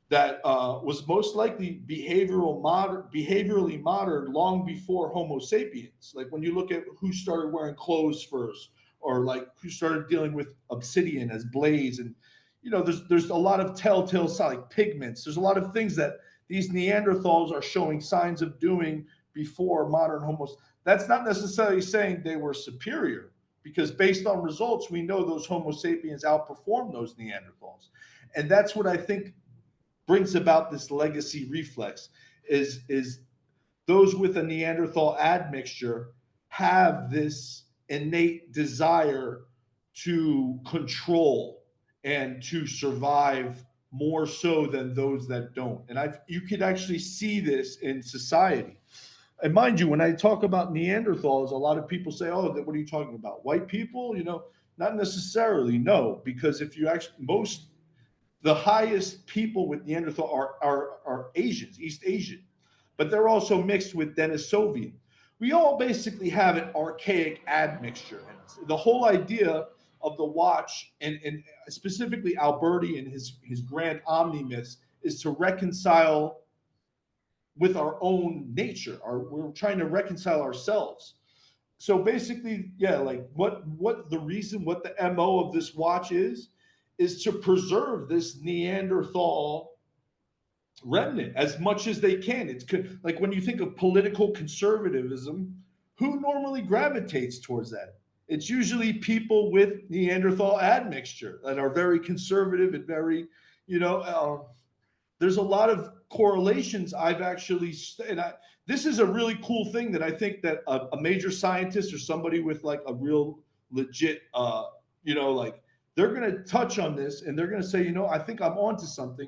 that was most likely behaviorally modern long before Homo sapiens. Like when you look at who started wearing clothes first, or like who started dealing with obsidian as blades, and there's a lot of telltale signs like pigments. There's a lot of things that these Neanderthals are showing signs of doing before modern Homos. That's not necessarily saying they were superior, because based on results, we know those Homo sapiens outperformed those Neanderthals, and that's what I think brings about this legacy reflex. Is those with a Neanderthal admixture have this innate desire to control and to survive more so than those that don't. And you could actually see this in society. And mind you, when I talk about Neanderthals, a lot of people say, "Oh, what are you talking about? White people?" Not necessarily. No, because if you actually the highest people with Neanderthal are Asians, East Asian, but they're also mixed with Denisovian. We all basically have an archaic admixture. And the whole idea of the watch, and specifically Alberti and his grand omnimyths, is to reconcile with our own nature. We're trying to reconcile ourselves. So basically, yeah, like what the reason, what the MO of this watch is to preserve this Neanderthal remnant as much as they can. It's like when you think of political conservatism, who normally gravitates towards that? It's usually people with Neanderthal admixture that are very conservative and very, there's a lot of correlations I've actually, this is a really cool thing that I think that a major scientist or somebody with like a real legit, like they're going to touch on this and they're going to say, I think I'm onto something,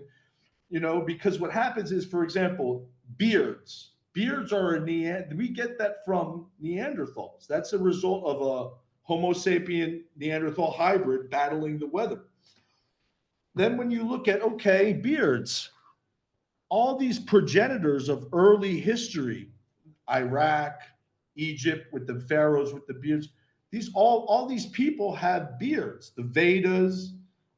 because what happens is, for example, beards. Beards are we get that from Neanderthals. That's a result of a Homo sapien Neanderthal hybrid battling the weather. Then when you look at, okay, beards, all these progenitors of early history, Iraq, Egypt with the pharaohs with the beards, all these people have beards. The Vedas,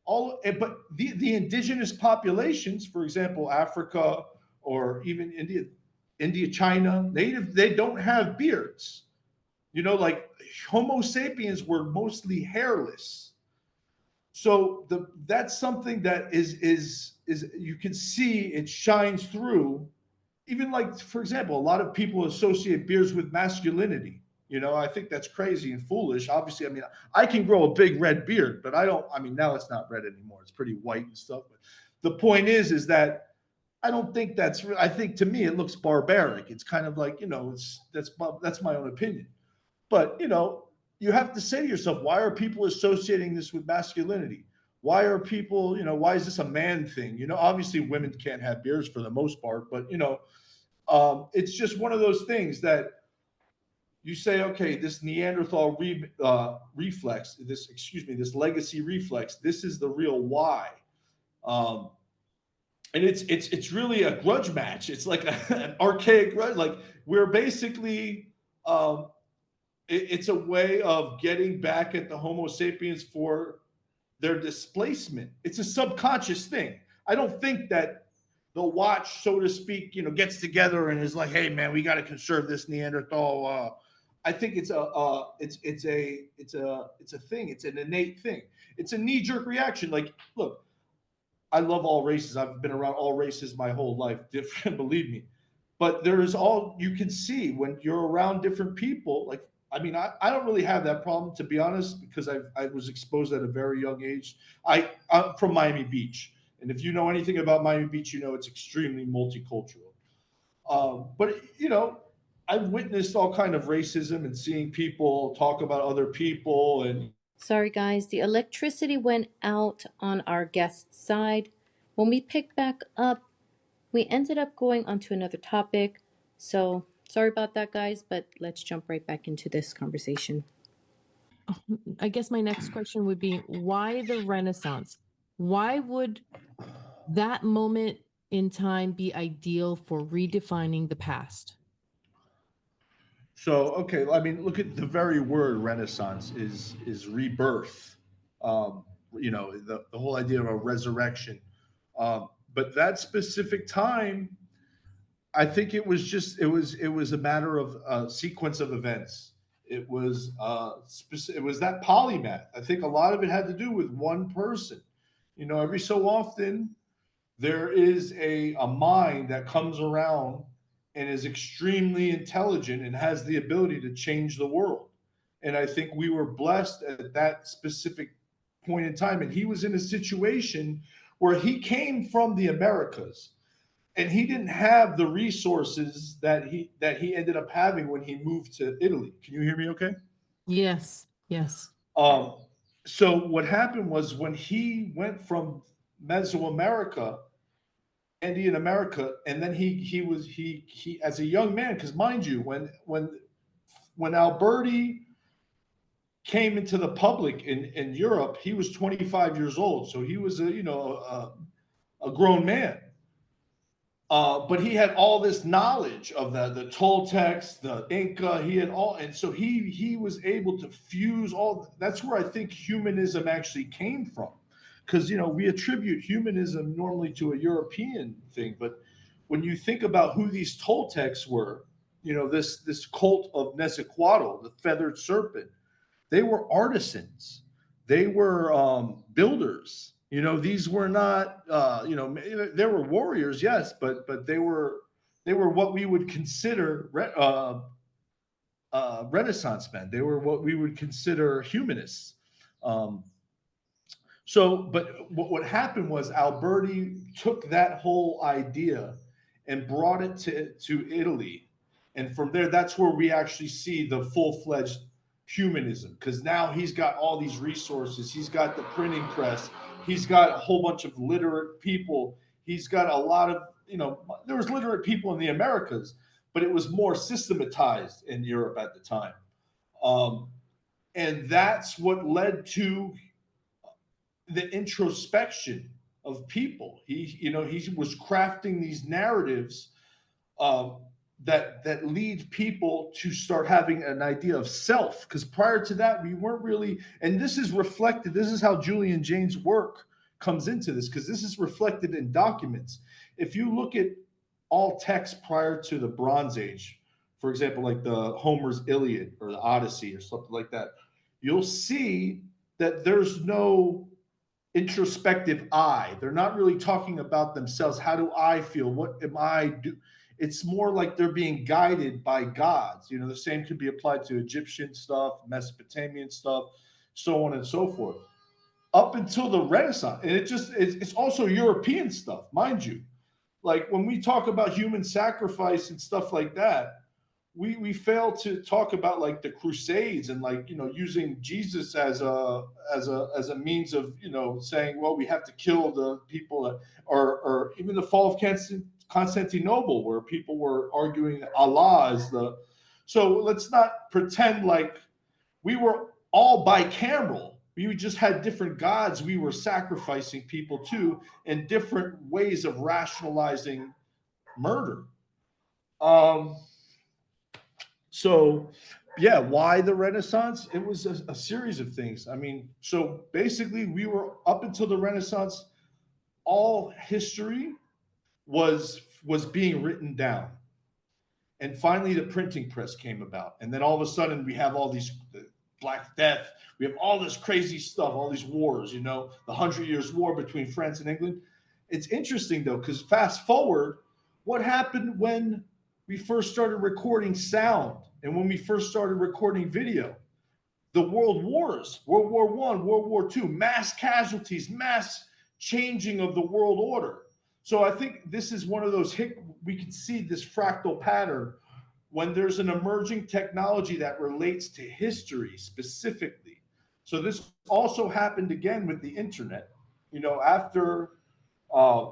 but the indigenous populations, for example, Africa or even India, China, they don't have beards. Like Homo sapiens were mostly hairless. So that's something that is you can see it shines through. Even like, for example, a lot of people associate beards with masculinity. I think that's crazy and foolish. Obviously, I mean, I can grow a big red beard, but I don't. I mean, now it's not red anymore; it's pretty white and stuff. But the point is that I don't think that's. I think to me, it looks barbaric. It's kind of like that's my own opinion. But you have to say to yourself, why are people associating this with masculinity? Why are people, why is this a man thing? Obviously women can't have beards for the most part, but it's just one of those things that you say, okay, this Neanderthal reflex, this legacy reflex, this is the real why. Um, and it's really a grudge match. It's like an archaic grudge. Like we're basically it's a way of getting back at the Homo sapiens for their displacement. It's a subconscious thing. I don't think that the watch, so to speak, gets together and is like, "Hey, man, we got to conserve this Neanderthal." I think it's a thing. It's an innate thing. It's a knee jerk reaction. Like, look, I love all races. I've been around all races my whole life. Different, believe me. But there is all you can see when you're around different people. Like, I mean, I don't really have that problem, to be honest, because I was exposed at a very young age. I'm from Miami Beach, and if you know anything about Miami Beach, it's extremely multicultural. But I've witnessed all kind of racism and seeing people talk about other people, and Sorry, guys, the electricity went out on our guest side. When we picked back up, we ended up going onto another topic. So, sorry about that, guys, but let's jump right back into this conversation. I guess my next question would be, why the Renaissance? Why would that moment in time be ideal for redefining the past? so, okay, I mean, look at the very word Renaissance is rebirth. The whole idea of a resurrection. but that specific time, I think it was just it was a matter of a sequence of events. It was that polymath. I think a lot of it had to do with one person. You know, every so often there is a mind that comes around and is extremely intelligent and has the ability to change the world. And I think we were blessed at that specific point in time. And he was in a situation where he came from the Americas and he didn't have the resources that he ended up having when he moved to Italy. Can you hear me okay? Yes, yes. Um, so what happened was when he went from Mesoamerica, Indian America, and then he as a young man, because mind you, when Alberti came into the public in Europe, he was 25 years old, so he was a grown man. But he had all this knowledge of the Toltecs, the Inca. He had all, and so he was able to fuse all. That's where I think humanism actually came from, because we attribute humanism normally to a European thing, but when you think about who these Toltecs were, this cult of Nezahualcóyotl, the feathered serpent, they were artisans. They were builders. These were not. There were warriors, yes, but they were what we would consider Renaissance men. They were what we would consider humanists. Um, but what happened was Alberti took that whole idea and brought it to Italy, and from there, that's where we actually see the full-fledged humanism. Because now he's got all these resources. He's got the printing press. He's got a whole bunch of literate people. He's got a lot of there was literate people in the Americas, but it was more systematized in Europe at the time, and that's what led to the introspection of people. He was crafting these narratives that lead people to start having an idea of self. Because prior to that, we weren't really, and this is reflected. This is how Julian Jaynes' work comes into this, because this is reflected in documents. If you look at all text prior to the Bronze Age, for example, like the Homer's Iliad or the Odyssey or something like that, you'll see that there's no introspective I. They're not really talking about themselves. How do I feel? What am I do? It's more like they're being guided by gods. The same could be applied to Egyptian stuff, Mesopotamian stuff, so on and so forth. Up until the Renaissance, and it's also European stuff, mind you. Like when we talk about human sacrifice and stuff like that, we fail to talk about like the Crusades and using Jesus as a means of saying, well, we have to kill the people, or even the fall of Constantinople, where people were arguing that Allah is the. So let's not pretend like we were all bicameral. We just had different gods we were sacrificing people to, and different ways of rationalizing murder. So, yeah, why the Renaissance? It was a series of things. I mean, so basically, we were up until the Renaissance, all history was being written down, and finally, the printing press came about, and then all of a sudden, we have all these Black Death. We have all this crazy stuff, all these wars. The 100 Years' War between France and England. It's interesting though, because fast forward, what happened when we first started recording sound and when we first started recording video? The world wars, World War I, World War II, mass casualties, mass changing of the world order. So I think this is one of those we can see this fractal pattern when there's an emerging technology that relates to history specifically. So this also happened again with the internet. Uh,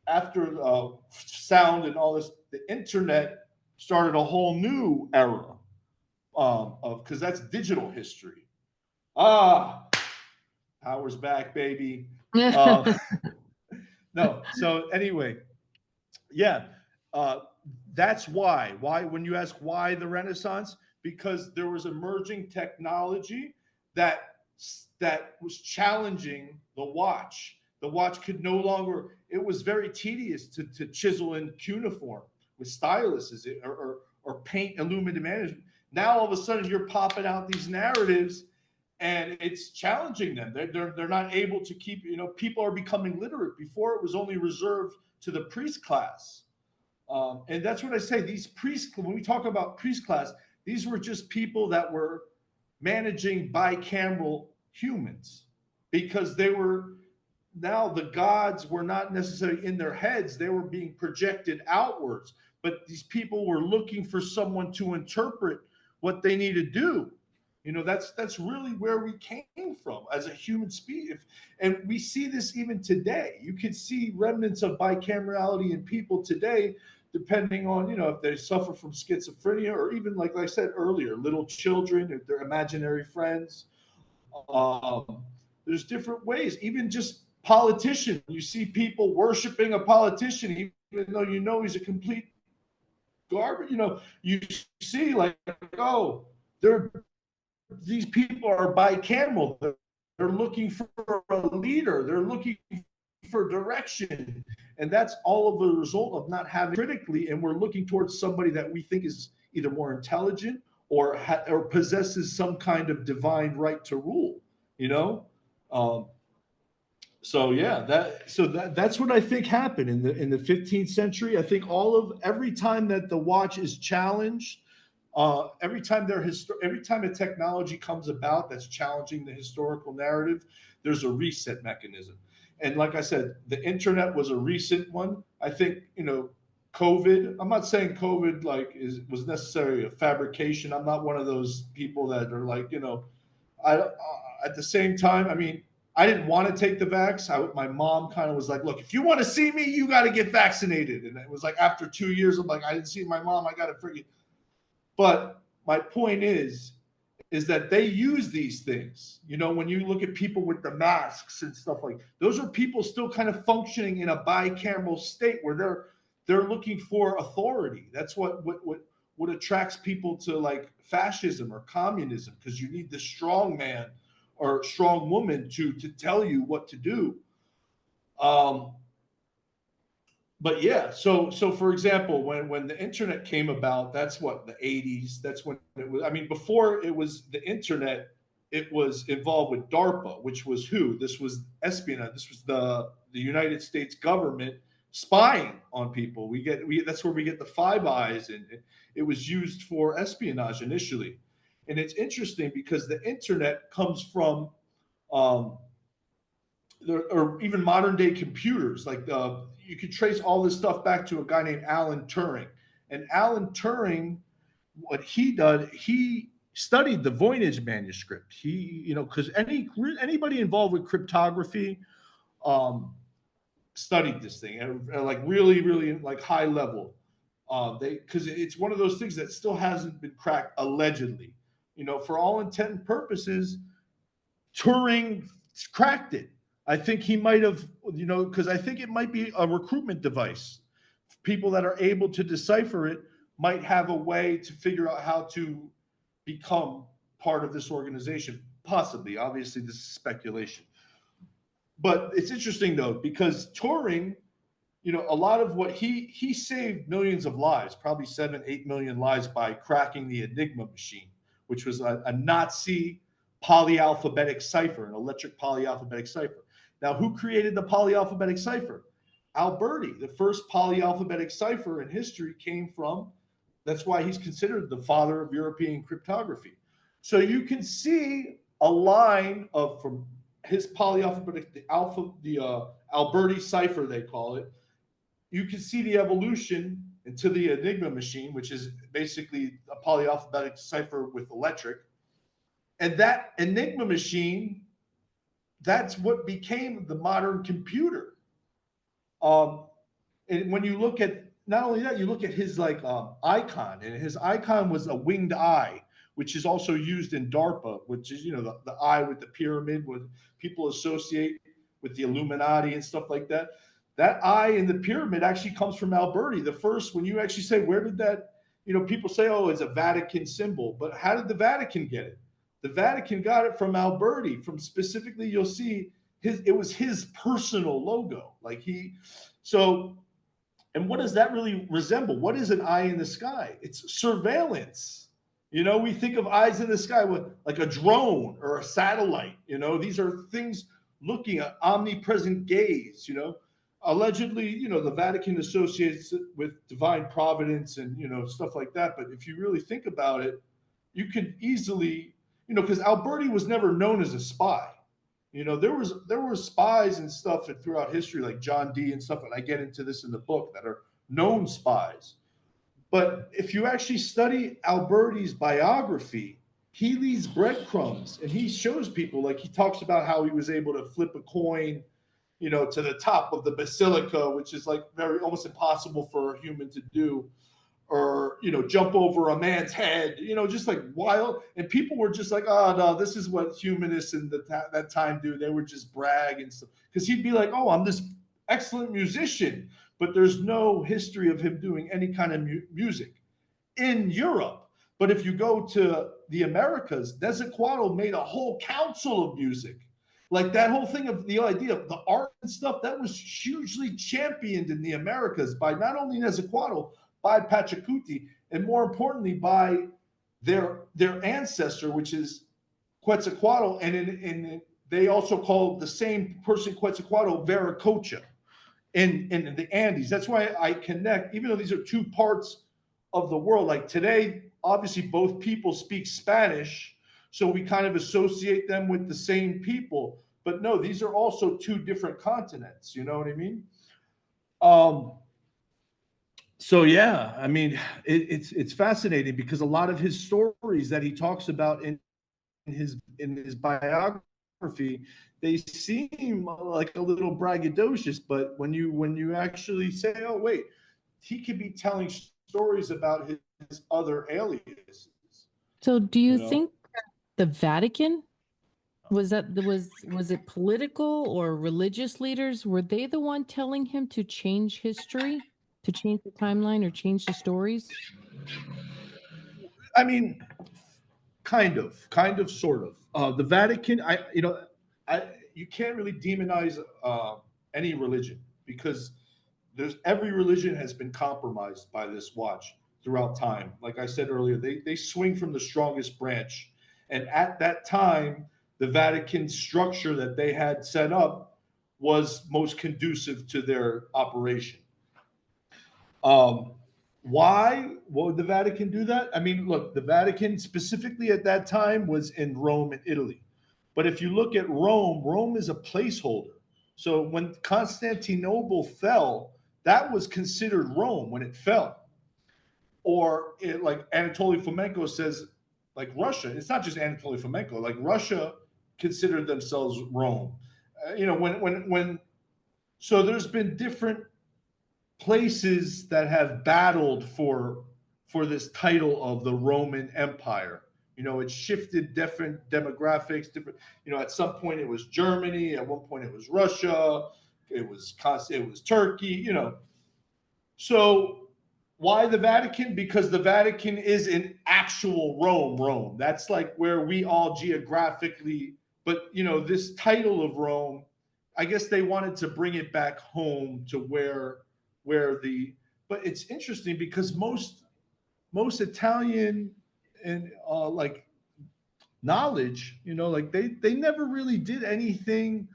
after sound and all this, the internet started a whole new era of, because that's digital history. Power's back, baby. No, so anyway, yeah, that's why. Why, when you ask why the Renaissance, because there was emerging technology that was challenging the watch. The watch could no longer, it was very tedious to chisel in cuneiform with styluses or paint illuminated management. Now all of a sudden you're popping out these narratives and it's challenging them. They're not able to keep, people are becoming literate. Before it was only reserved to the priest class. And that's what I say. These priests, when we talk about priest class, these were just people that were managing bicameral humans because they were, now the gods were not necessarily in their heads, they were being projected outwards. But these people were looking for someone to interpret what they need to do. That's really where we came from as a human species. And we see this even today. You can see remnants of bicamerality in people today, depending on, if they suffer from schizophrenia, or even, like I said earlier, little children, if they're imaginary friends. There's different ways, even just politicians. You see people worshiping a politician, even though he's a complete garbage. You see like, oh, these people are bicameral. They're looking for a leader. They're looking for direction. And that's all of the result of not having critically. And we're looking towards somebody that we think is either more intelligent or possesses some kind of divine right to rule, So yeah, that's what I think happened in the 15th century. I think every time that the watch is challenged, every time a technology comes about that's challenging the historical narrative, there's a reset mechanism. And like I said, the internet was a recent one. I think COVID. I'm not saying COVID was necessarily a fabrication. I'm not one of those people that are like at the same time. I mean, I didn't want to take the vax. My mom kind of was like, look, if you want to see me, you got to get vaccinated. And it was like after 2 years, I'm like, I didn't see my mom. I got to forget. But my point is that they use these things. When you look at people with the masks and stuff like, those are people still kind of functioning in a bicameral state where they're looking for authority. That's what attracts people to like fascism or communism, because you need the strong man or strong woman to tell you what to do. But yeah, so for example, when the internet came about, that's what, the 80s. That's when it was. I mean, before it was the internet, it was involved with DARPA, which was who? This was espionage. This was the United States government spying on people. That's where we get the Five Eyes, and it was used for espionage initially. And it's interesting because the internet comes from or even modern day computers. Like you could trace all this stuff back to a guy named Alan Turing. And Alan Turing, what he did, he studied the Voynich manuscript. Because anybody involved with cryptography studied this thing at like really, really like high level. Because it's one of those things that still hasn't been cracked, allegedly. For all intent and purposes, Turing cracked it. I think he might have, because I think it might be a recruitment device. People that are able to decipher it might have a way to figure out how to become part of this organization. Possibly. Obviously, this is speculation. But it's interesting, though, because Turing, a lot of what he saved millions of lives, probably 7-8 million lives, by cracking the Enigma machine, which was a Nazi polyalphabetic cipher, an electric polyalphabetic cipher. Now, who created the polyalphabetic cipher? Alberti. The first polyalphabetic cipher in history came from, that's why he's considered the father of European cryptography. So you can see a line from his polyalphabetic, the Alberti cipher, they call it. You can see the evolution into the Enigma machine, which is basically a polyalphabetic cipher with electric. And that Enigma machine, that's what became the modern computer. And when you look at, not only that, you look at his icon, and his icon was a winged eye, which is also used in DARPA, which is, the eye with the pyramid, what people associate with the Illuminati and stuff like that. That eye in the pyramid actually comes from Alberti. The first, when you actually say, where did that, people say, oh, it's a Vatican symbol, but how did the Vatican get it? The Vatican got it from Alberti, from specifically, you'll see it was his personal logo. Like so, and what does that really resemble? What is an eye in the sky? It's surveillance. We think of eyes in the sky with like a drone or a satellite. These are things looking at omnipresent gaze. Allegedly, the Vatican associates it with divine providence and stuff like that. But if you really think about it, you could easily, because Alberti was never known as a spy. There were spies and stuff throughout history, like John Dee and stuff, and I get into this in the book, that are known spies. But if you actually study Alberti's biography, he leaves breadcrumbs, and he shows people, like he talks about how he was able to flip a coin, to the top of the basilica, which is like very almost impossible for a human to do, or jump over a man's head, just like wild. And people were just like, oh no, this is what humanists in that time do. They would just brag and stuff, because he'd be like, oh, I'm this excellent musician, but there's no history of him doing any kind of music in Europe. But if you go to the Americas, Quetzalcoatl made a whole council of music. Like that whole thing of the idea of the art and stuff, that was hugely championed in the Americas by not only Quetzalcoatl, by Pachacuti, and more importantly by their ancestor, which is Quetzalcoatl, and they also call the same person Quetzalcoatl Viracocha in the Andes. That's why I connect, even though these are two parts of the world. Like today, obviously both people speak Spanish, so we kind of associate them with the same people. But no, these are also two different continents. You know what I mean? So yeah, I mean, it's fascinating, because a lot of his stories that he talks about in his biography, they seem like a little braggadocious. But when you actually say, oh wait, he could be telling stories about his other aliases. So do you think the Vatican, was it political or religious leaders? Were they the one telling him to change history, to change the timeline or change the stories? I mean, kind of, sort of. The Vatican, you can't really demonize any religion, because every religion has been compromised by this watch throughout time. Like I said earlier, they swing from the strongest branch, and at that time, the Vatican structure that they had set up was most conducive to their operation. Um, why would the Vatican do that? I mean, look, the Vatican specifically at that time was in Rome and Italy. But if you look at Rome, Rome is a placeholder. So when Constantinople fell, that was considered Rome when it fell. Or like Anatoly Fomenko says, like Russia, it's not just Anatoly Fomenko, like Russia considered themselves Rome. So there's been different places that have battled for this title of the Roman Empire. It shifted different demographics, different. At some point it was Germany, at one point it was Russia, it was Turkey. So why the Vatican? Because the Vatican is in actual Rome. Rome. That's like where we all geographically. But this title of Rome, I guess they wanted to bring it back home to where but it's interesting, because most Italian and like knowledge, like they never really did anything.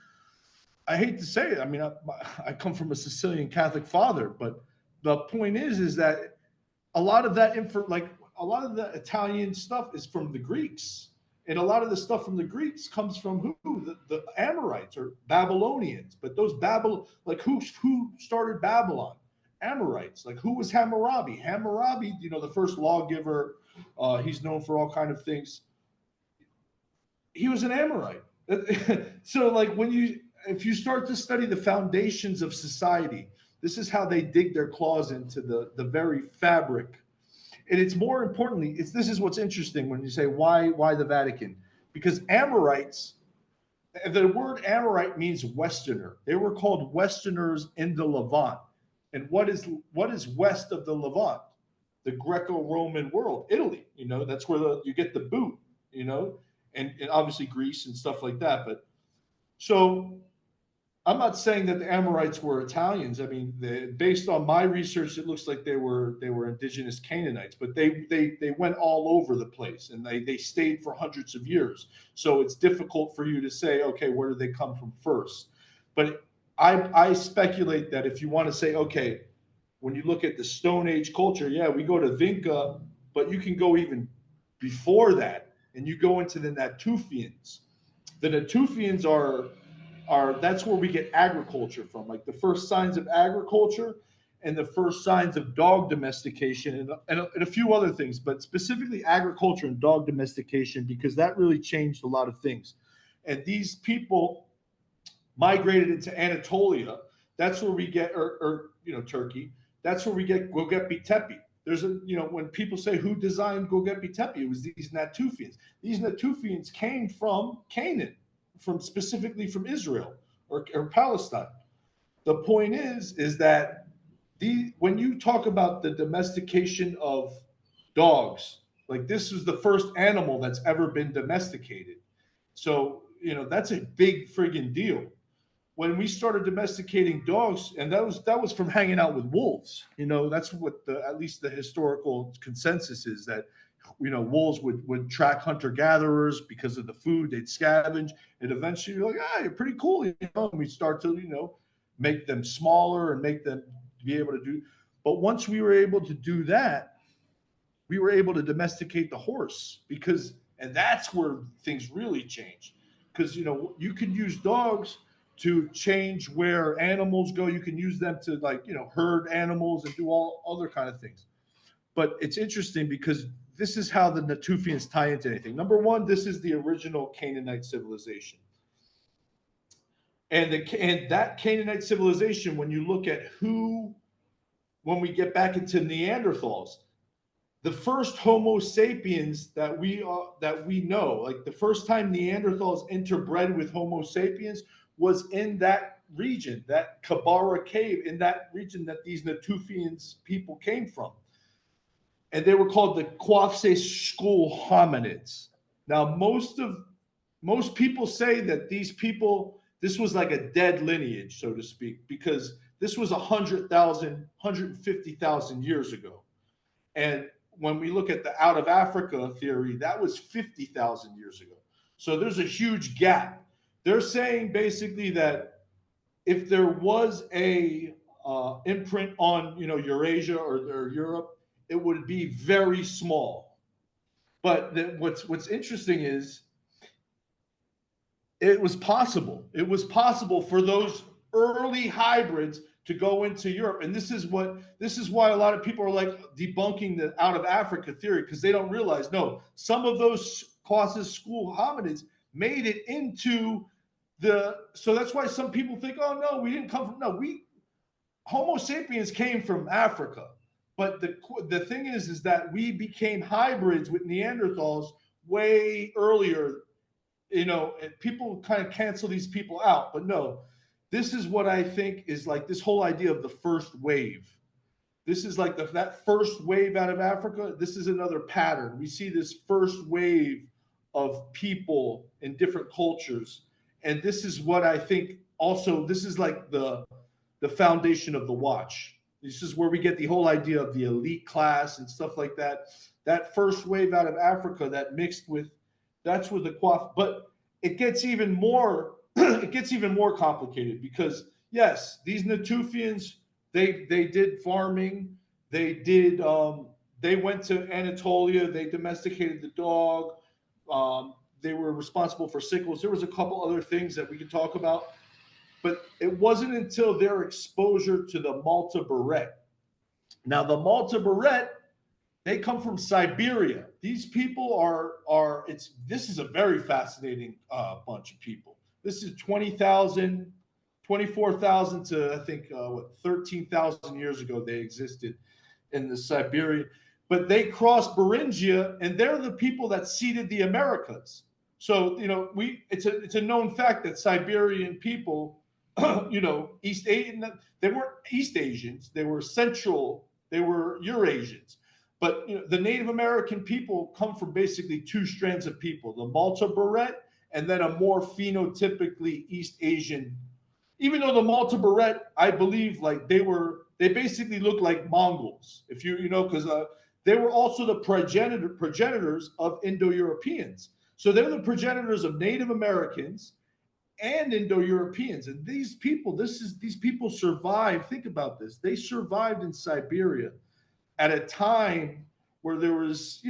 I hate to say it. I mean, I come from a Sicilian Catholic father, but the point is that a lot of that like a lot of the Italian stuff is from the Greeks. And a lot of the stuff from the Greeks comes from who? The Amorites or Babylonians. But those like who started Babylon? Amorites. Like who was Hammurabi? Hammurabi, the first lawgiver. He's known for all kind of things. He was an Amorite. So like if you start to study the foundations of society, this is how they dig their claws into the very fabric. And it's more importantly, this is what's interesting when you say why the Vatican? Because Amorites, the word Amorite means Westerner. They were called Westerners in the Levant. And what is west of the Levant? The Greco-Roman world, Italy. That's where you get the boot. And obviously Greece and stuff like that. But so I'm not saying that the Amorites were Italians. I mean, based on my research, it looks like they were indigenous Canaanites, but they went all over the place and they stayed for hundreds of years. So it's difficult for you to say, okay, where did they come from first? But I speculate that if you want to say, okay, when you look at the Stone Age culture, yeah, we go to Vinca, but you can go even before that, and you go into the Natufians. The Natufians are that's where we get agriculture from, like the first signs of agriculture and the first signs of dog domestication and a few other things, but specifically agriculture and dog domestication, because that really changed a lot of things. And these people migrated into Anatolia. That's where we get, or Turkey. That's where we get Göbekli Tepe. There's when people say who designed Göbekli Tepe, it was these Natufians. These Natufians came from Canaan, specifically from Israel or Palestine. The point is that when you talk about the domestication of dogs, like this was the first animal that's ever been domesticated. So that's a big friggin' deal. When we started domesticating dogs, and that was from hanging out with wolves. That's what at least the historical consensus is, that wolves would track hunter gatherers because of the food they'd scavenge, and eventually you're like, you're pretty cool, and we start to make them smaller and make them be able to do. But once we were able to do that, we were able to domesticate the horse, and that's where things really changed, because you can use dogs to change where animals go. You can use them to herd animals and do all other kind of things. But it's interesting because this is how the Natufians tie into anything. Number one, this is the original Canaanite civilization. And that Canaanite civilization, when you look at when we get back into Neanderthals, the first Homo sapiens that we know, like the first time Neanderthals interbred with Homo sapiens, was in that region, that Kabara cave, in that region that these Natufians people came from. And they were called the Kwafse school hominids. Now, most people say that this was like a dead lineage, so to speak, because this was 100,000, 150,000 years ago. And when we look at the out of Africa theory, that was 50,000 years ago. So there's a huge gap. They're saying basically that if there was a imprint on Eurasia or Europe, it would be very small. But what's interesting is it was possible. It was possible for those early hybrids to go into Europe, and this is why a lot of people are like debunking the out of Africa theory, because they don't realize, no, some of those Colossus school hominids made it into so that's why some people think, oh no, we didn't come from, no, Homo sapiens came from Africa. But the thing is that we became hybrids with Neanderthals way earlier, and people kind of cancel these people out. But no, this is what I think is like this whole idea of the first wave. This is like that first wave out of Africa. This is another pattern. We see this first wave of people in different cultures. And this is what I think also, this is like the foundation of the watch. This is where we get the whole idea of the elite class and stuff like that. That first wave out of Africa that mixed with, that's where the quaff, but it gets even more complicated, because yes, these Natufians, they did farming, they went to Anatolia, they domesticated the dog, they were responsible for sickles. There was a couple other things that we could talk about, but it wasn't until their exposure to the Malta Beret. Now, the Malta Beret, they come from Siberia. These people this is a very fascinating bunch of people. This is 20,000, 24,000 to I think 13,000 years ago they existed in the Siberia. But they crossed Beringia, and they're the people that seeded the Americas. So it's a known fact that Siberian people, East Asian, they weren't East Asians, they were Eurasians. But the Native American people come from basically two strands of people: the Malta Beret, and then a more phenotypically East Asian even though the Malta Beret, I believe, like they basically look like Mongols, if you know, because they were also the progenitors of Indo-Europeans. So they're the progenitors of Native Americans and Indo-Europeans. And these people, these people survived. Think about this. They survived in Siberia at a time where there was,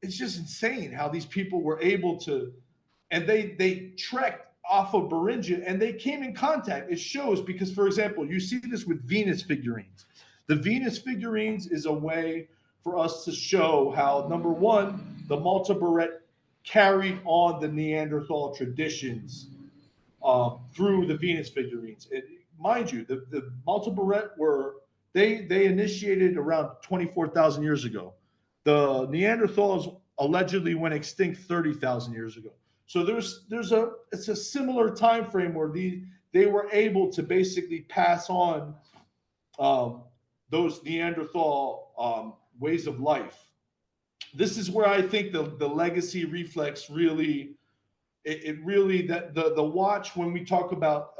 it's just insane how these people were able to, and they trekked off of Beringia and they came in contact. It shows because, for example, you see this with Venus figurines. The Venus figurines is a way for us to show how, number one, the Malta Beret carried on the Neanderthal traditions through the Venus figurines. Mind you, the Malta Beret they initiated around 24,000 years ago. The Neanderthals allegedly went extinct 30,000 years ago. So it's a similar time frame where they were able to basically pass on those Neanderthal ways of life. This is where I think the legacy reflex really it really that the watch when we talk about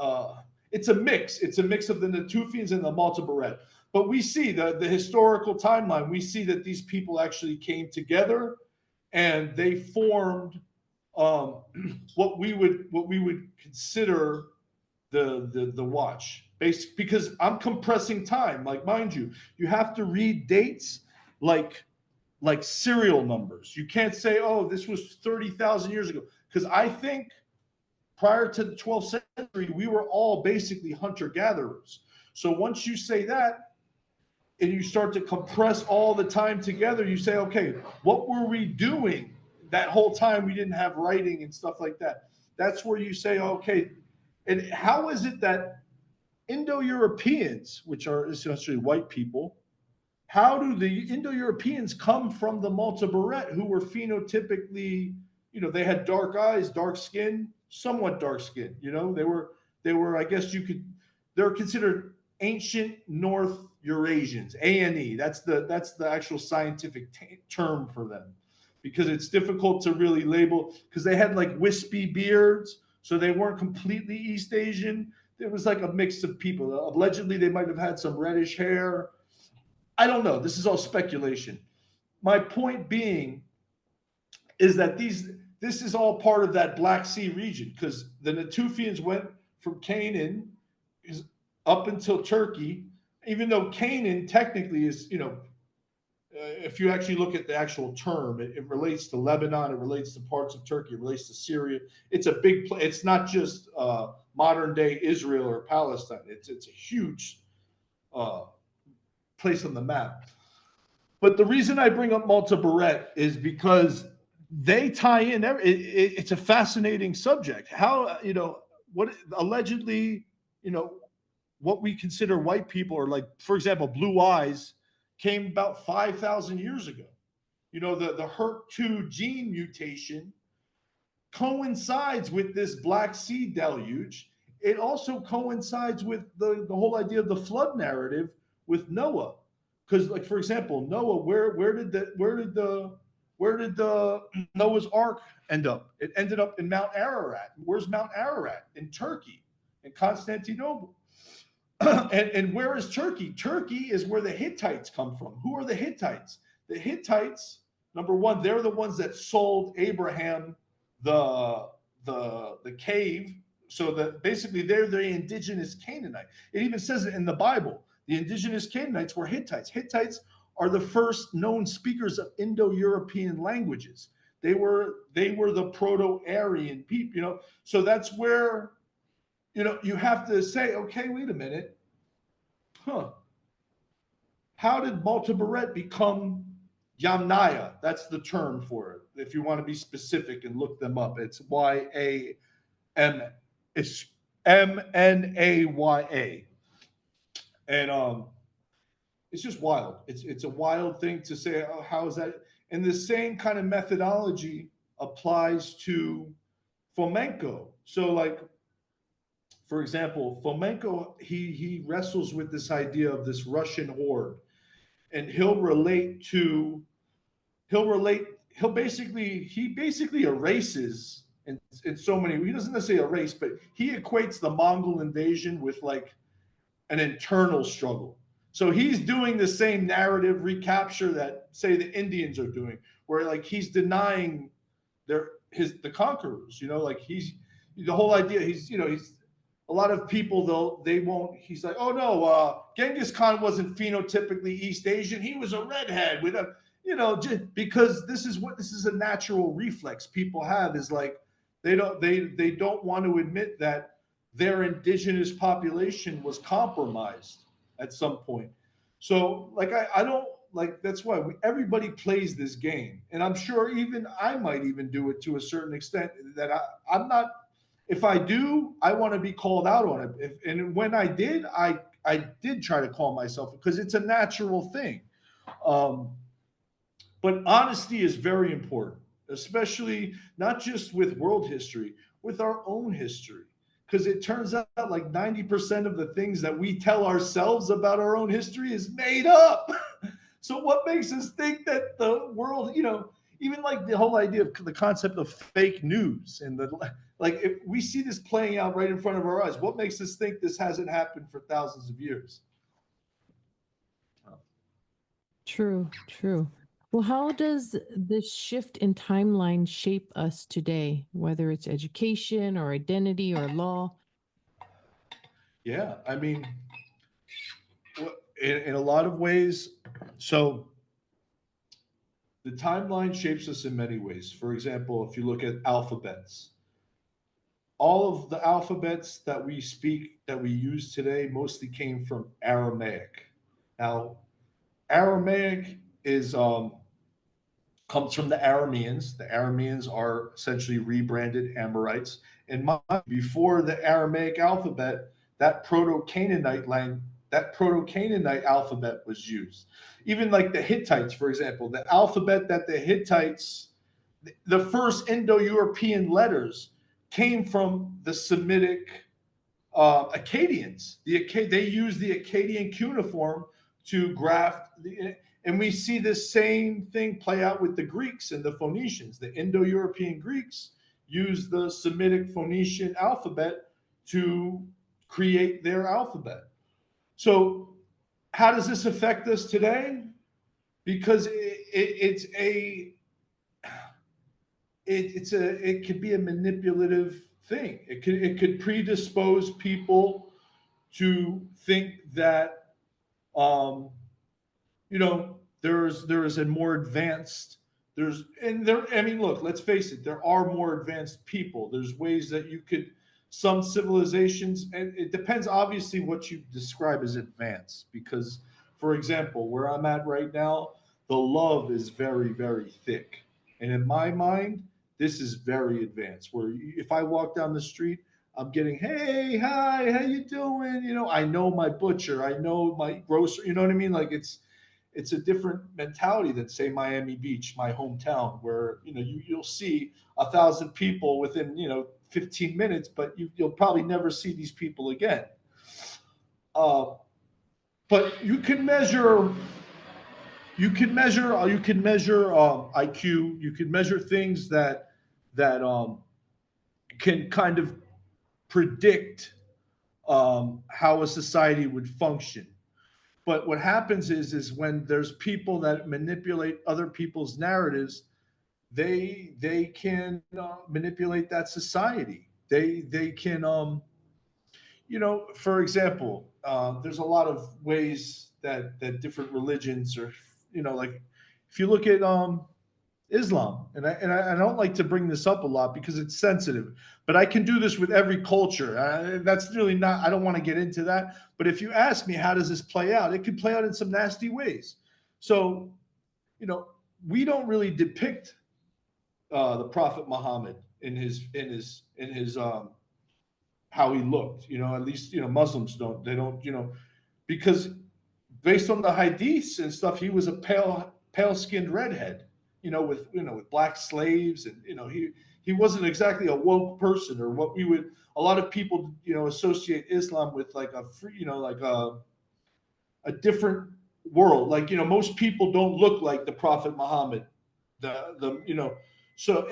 it's a mix of the Natufians and the Malta Beret, but we see the historical timeline. We see that these people actually came together and they formed what we would consider the watch based, because I'm compressing time. Like, mind you, you have to read dates like serial numbers. You can't say, oh, this was 30,000 years ago, because I think prior to the 12th century, we were all basically hunter-gatherers. So once you say that and you start to compress all the time together, you say, okay, what were we doing that whole time we didn't have writing and stuff like that? That's where you say, okay, and how is it that Indo-Europeans, which are essentially white people, how do the Indo-Europeans come from the Malta Beret, who were phenotypically, they had dark eyes, dark skin, somewhat dark skin. They were, I guess they're considered ancient North Eurasians, ANE. That's the actual scientific term for them, because it's difficult to really label, because they had like wispy beards, so they weren't completely East Asian. It was like a mix of people. Allegedly, they might have had some reddish hair. I don't know. This is all speculation. My point being is that this is all part of that Black Sea region, because the Natufians went from Canaan up until Turkey, even though Canaan technically is, if you actually look at the actual term, it relates to Lebanon, it relates to parts of Turkey, it relates to Syria. It's a big place. It's not just modern day Israel or Palestine. It's a huge place on the map. But the reason I bring up Malta Beret is because they tie in. It's a fascinating subject. How, what allegedly, what we consider white people, or like, for example, blue eyes, came about 5,000 years ago. The HERT2 gene mutation coincides with this Black Sea deluge. It also coincides with the whole idea of the flood narrative with Noah. Because, like, for example, Noah, where did the Noah's Ark end up? It ended up in Mount Ararat. Where's Mount Ararat? In Turkey, in Constantinople. And where is Turkey? Turkey is where the Hittites come from. Who are the Hittites? The Hittites, number one, they're the ones that sold Abraham the cave. So that basically they're the indigenous Canaanite. It even says it in the Bible. The indigenous Canaanites were Hittites. Hittites are the first known speakers of Indo-European languages. They were the Proto-Aryan people, So that's where, you have to say, okay, wait a minute. How did Malta Beret become Yamnaya? That's the term for it. If you want to be specific and look them up, it's YAM. It's MNAYA. And it's just wild. It's a wild thing to say, oh, how is that? And the same kind of methodology applies to Fomenko. So, like, for example, Fomenko, he wrestles with this idea of this Russian horde, and he basically erases in so many. He doesn't necessarily erase, but he equates the Mongol invasion with like an internal struggle. So he's doing the same narrative recapture that say the Indians are doing, where like he's denying the conquerors. Like he's the whole idea. He's a lot of people though they won't. He's like, oh no, Genghis Khan wasn't phenotypically East Asian. He was a redhead with a just because this is a natural reflex people have is like they don't want to admit that their indigenous population was compromised at some point. So like I don't like that's why everybody plays this game, and I'm sure even I might even do it to a certain extent. That I'm not. If I do, I want to be called out on it. And when I did, I did try to call myself because it's a natural thing. Um, but honesty is very important, especially not just with world history, with our own history. Because it turns out like 90% of the things that we tell ourselves about our own history is made up. So, what makes us think that the world, even like the whole idea of the concept of fake news and like if we see this playing out right in front of our eyes, what makes us think this hasn't happened for thousands of years? True, true. Well, how does this shift in timeline shape us today, whether it's education or identity or law? Yeah, I mean, in a lot of ways. So the timeline shapes us in many ways. For example, if you look at alphabets, all of the alphabets that we speak, that we use today, mostly came from Aramaic. Now, Aramaic is comes from the Arameans. The Arameans are essentially rebranded Amorites. And before the Aramaic alphabet, that Proto-Canaanite alphabet was used. Even like the Hittites, for example, the alphabet that the Hittites, the first Indo-European letters came from the Semitic Akkadians. They used the Akkadian cuneiform to graft and we see this same thing play out with the Greeks and the Phoenicians. The Indo-European Greeks used the Semitic Phoenician alphabet to create their alphabet. So, how does this affect us today? Because it could be a manipulative thing. It could predispose people to think that there is a more advanced I mean, look, let's face it, there are more advanced people. There's ways that you could some civilizations, and it depends obviously what you describe as advanced, because for example, where I'm at right now, the love is very, very thick. And in my mind, this is very advanced. Where if I walk down the street, I'm getting, hey, hi, how you doing? I know my butcher, I know my grocer. You know what I mean? Like it's a different mentality than say Miami Beach, my hometown, where you'll see 1,000 people within 15 minutes, but you'll probably never see these people again. But you can measure IQ. You can measure things that can kind of predict how a society would function. But what happens is when there's people that manipulate other people's narratives, they can manipulate that society. They can for example, there's a lot of ways that different religions are like if you look at Islam, and I don't like to bring this up a lot because it's sensitive, but I can do this with every culture. That's really not. I don't want to get into that. But if you ask me, how does this play out? It could play out in some nasty ways. So, we don't really depict the Prophet Muhammad in his how he looked. At least Muslims don't. They don't. Because based on the hadiths and stuff, he was a pale skinned redhead. With black slaves, and he wasn't exactly a woke person, or what we would a lot of people associate Islam with, like a free, like a different world. Like most people don't look like the Prophet Muhammad. The So,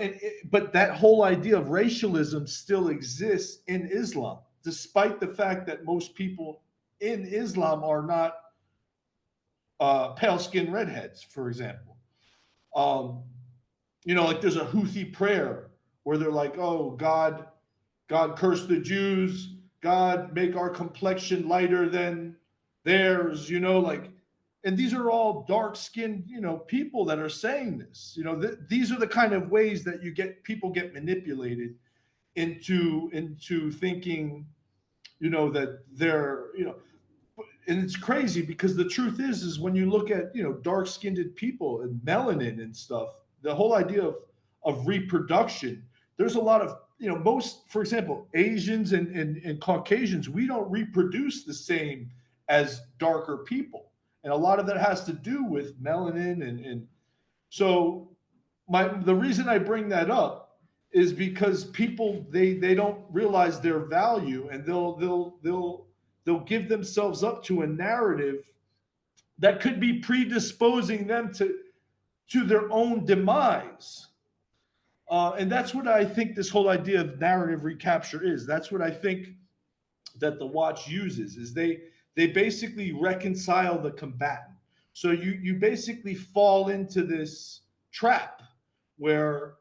but that whole idea of racialism still exists in Islam, despite the fact that most people in Islam are not pale skinned redheads, for example. Um, like there's a Houthi prayer where they're like, "Oh God curse the Jews. God make our complexion lighter than theirs." And these are all dark skinned, people that are saying this. These are the kind of ways that people get manipulated into thinking, that they're, and it's crazy because the truth is when you look at dark skinned people and melanin and stuff, the whole idea of reproduction, there's a lot of most, for example, Asians and Caucasians, we don't reproduce the same as darker people, and a lot of that has to do with melanin, and so the reason I bring that up is because people, they don't realize their value, and they'll give themselves up to a narrative that could be predisposing them to their own demise. And that's what I think this whole idea of narrative recapture is. That's what I think that the watch uses, is they basically reconcile the combatant. So you basically fall into this trap where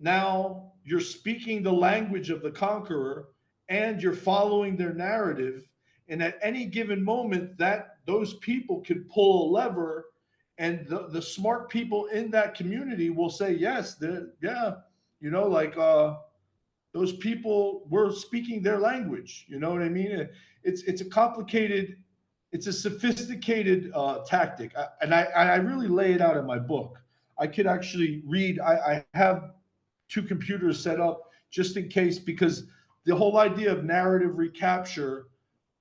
now you're speaking the language of the conqueror and you're following their narrative, and at any given moment that those people could pull a lever, and the smart people in that community will say yes, yeah, those people were speaking their language. You know what I mean? It's a complicated, it's a sophisticated tactic, and I really lay it out in my book. I could actually read. I have two computers set up just in case, because the whole idea of narrative recapture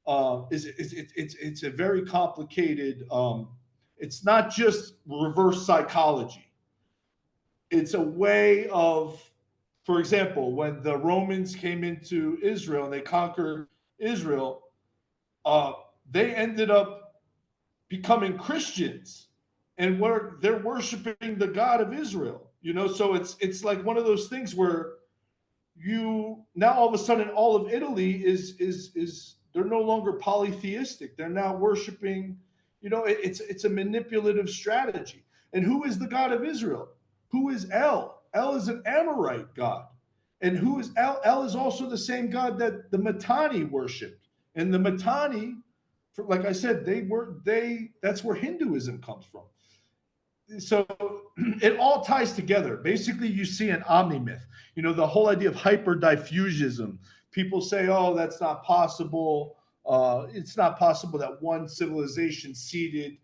it's a very complicated. It's not just reverse psychology. It's a way of, for example, when the Romans came into Israel and they conquered Israel, uh, they ended up becoming Christians, and they're worshiping the God of Israel. So it's like one of those things where you now all of a sudden all of Italy is they're no longer polytheistic. They're now worshiping. It's a manipulative strategy. And who is the God of Israel? Who is El? El is an Amorite god. And who is El? El is also the same god that the Mitanni worshipped. And the Mitanni, like I said, that's where Hinduism comes from. So it all ties together. Basically, you see an omni-myth. The whole idea of hyperdiffusionism. People say, "Oh, that's not possible. It's not possible that one civilization seeded."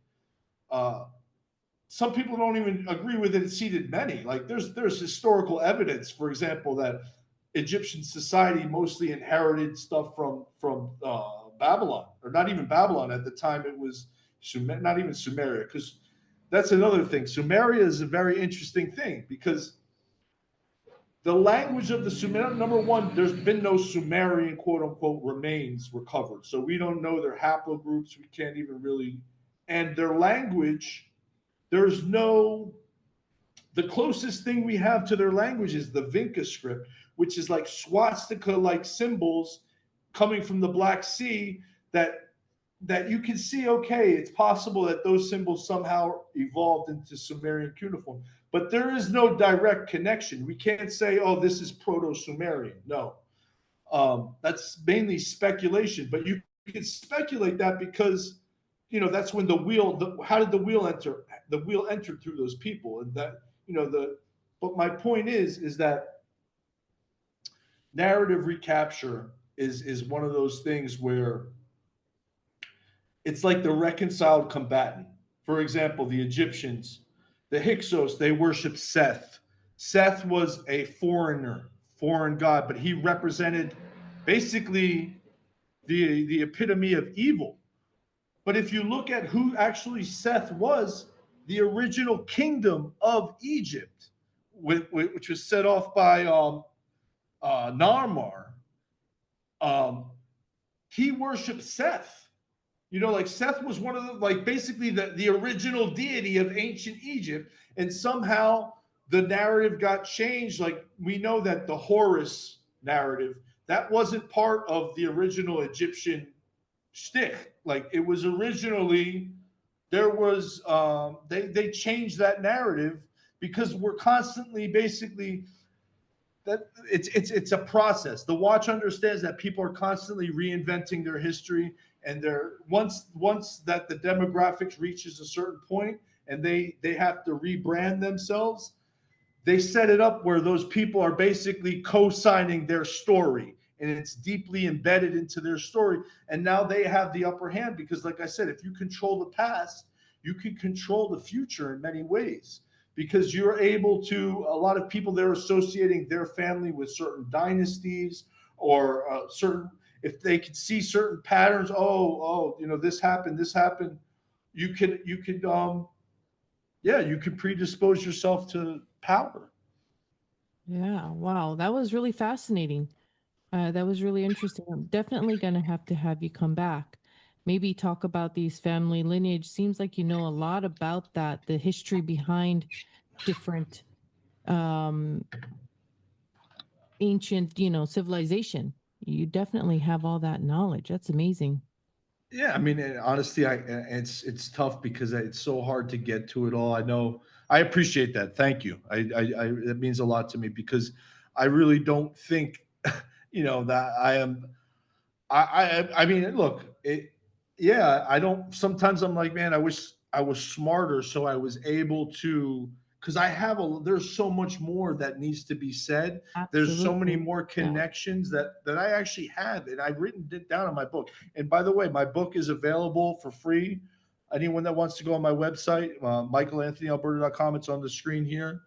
Some people don't even agree with it. It seeded many. Like there's historical evidence, for example, that Egyptian society mostly inherited stuff from Babylon, or not even Babylon at the time. It was not even Sumeria, because that's another thing. Sumeria is a very interesting thing because the language of the Sumerian, number one, there's been no Sumerian quote unquote remains recovered. So we don't know their haplogroups. We can't even really, and their language, there's no, the closest thing we have to their language is the Vinca script, which is like swastika like symbols coming from the Black Sea that you can see, okay, it's possible that those symbols somehow evolved into Sumerian cuneiform, but there is no direct connection. We can't say, oh, this is Proto-Sumerian. No, that's mainly speculation, but you can speculate that because, that's when how did the wheel enter? The wheel entered through those people, and that, but my point is that narrative recapture is one of those things where it's like the reconciled combatant. For example, the Egyptians, the Hyksos, they worshiped Seth. Seth was a foreign god, but he represented basically the epitome of evil. But if you look at who actually Seth was, the original kingdom of Egypt, which was set off by Narmar, he worshipped Seth. Like Seth was one of the, like basically the original deity of ancient Egypt. And somehow the narrative got changed. Like we know that the Horus narrative, that wasn't part of the original Egyptian shtick. Like it was originally, there was they changed that narrative because we're constantly basically, that it's a process. The watch understands that people are constantly reinventing their history, and they're once that the demographics reaches a certain point and they have to rebrand themselves, they set it up where those people are basically co-signing their story, and it's deeply embedded into their story, and now they have the upper hand because, like I said, if you control the past, you can control the future in many ways, because you're able to, a lot of people, they're associating their family with certain dynasties or certain, if they could see certain patterns, this happened, you could yeah, you could predispose yourself to power. Yeah, wow, that was really fascinating. That was really interesting. I'm definitely going to have you come back. Maybe talk about these family lineage. Seems like you know a lot about that, the history behind different um ancient, civilization. You definitely have all that knowledge. That's amazing. Yeah, I mean, and honestly, it's tough because it's so hard to get to it all. I know. I appreciate that. Thank you. That means a lot to me because I really don't think, that I am. I mean, look, yeah, I don't. Sometimes I'm like, man, I wish I was smarter, so I was able to. Because there's so much more that needs to be said. There's so many Absolutely. more Yeah. connections that I actually have, and I've written it down in my book. And by the way, my book is available for free. Anyone that wants to go on my website, michaelanthonyalberta.com, it's on the screen here.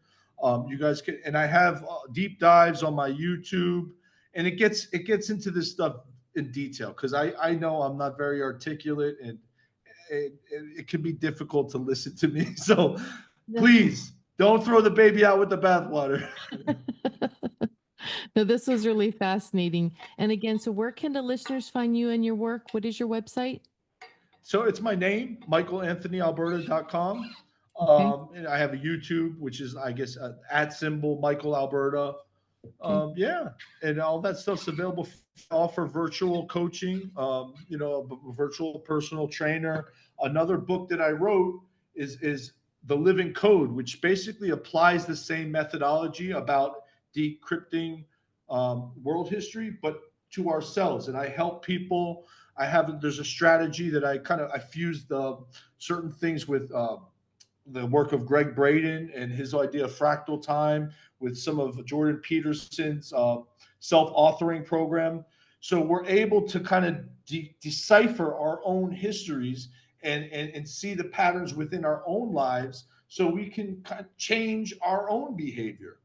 You guys can, and I have deep dives on my YouTube, and it gets into this stuff in detail because I know I'm not very articulate, and it can be difficult to listen to me. So please don't throw the baby out with the bathwater. No, this was really fascinating. And again, so where can the listeners find you and your work? What is your website? So it's my name, michaelanthonyalberta.com. Okay. And I have a YouTube, which is, I guess, at symbol Michael Alberta. Okay. Yeah, and all that stuff's available. Offer virtual coaching. A virtual personal trainer. Another book that I wrote is The Living Code, which basically applies the same methodology about decrypting world history, but to ourselves. And I help people. There's a strategy that I fused certain things with the work of Greg Braden and his idea of fractal time with some of Jordan Peterson's self-authoring program. So we're able to kind of decipher our own histories and see the patterns within our own lives so we can kind of change our own behavior.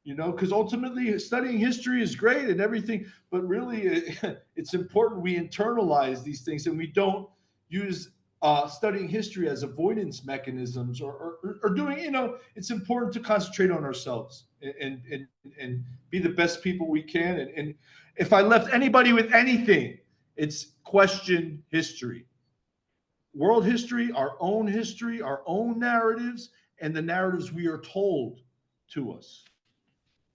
Because ultimately studying history is great and everything, but really it's important we internalize these things and we don't use studying history as avoidance mechanisms or doing, it's important to concentrate on ourselves and be the best people we can. And if I left anybody with anything, it's question history, world history, our own narratives, and the narratives we are told to us.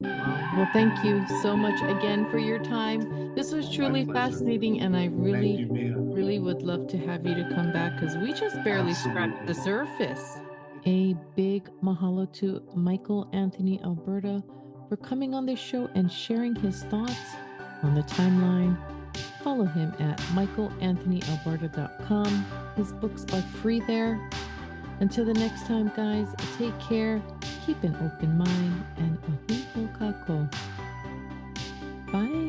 Wow. Well, thank you so much again for your time. This was My truly pleasure. fascinating, and I Thank really, you, Mia. really would love to have you to come back because we just barely scratched Absolutely. the surface. A big mahalo to Michael Anthony Alberta for coming on this show and sharing his thoughts on the timeline. Follow him at michaelanthonyalberta.com. His books are free there. Until the next time, guys, take care, keep an open mind, and ahu ho kako. Bye.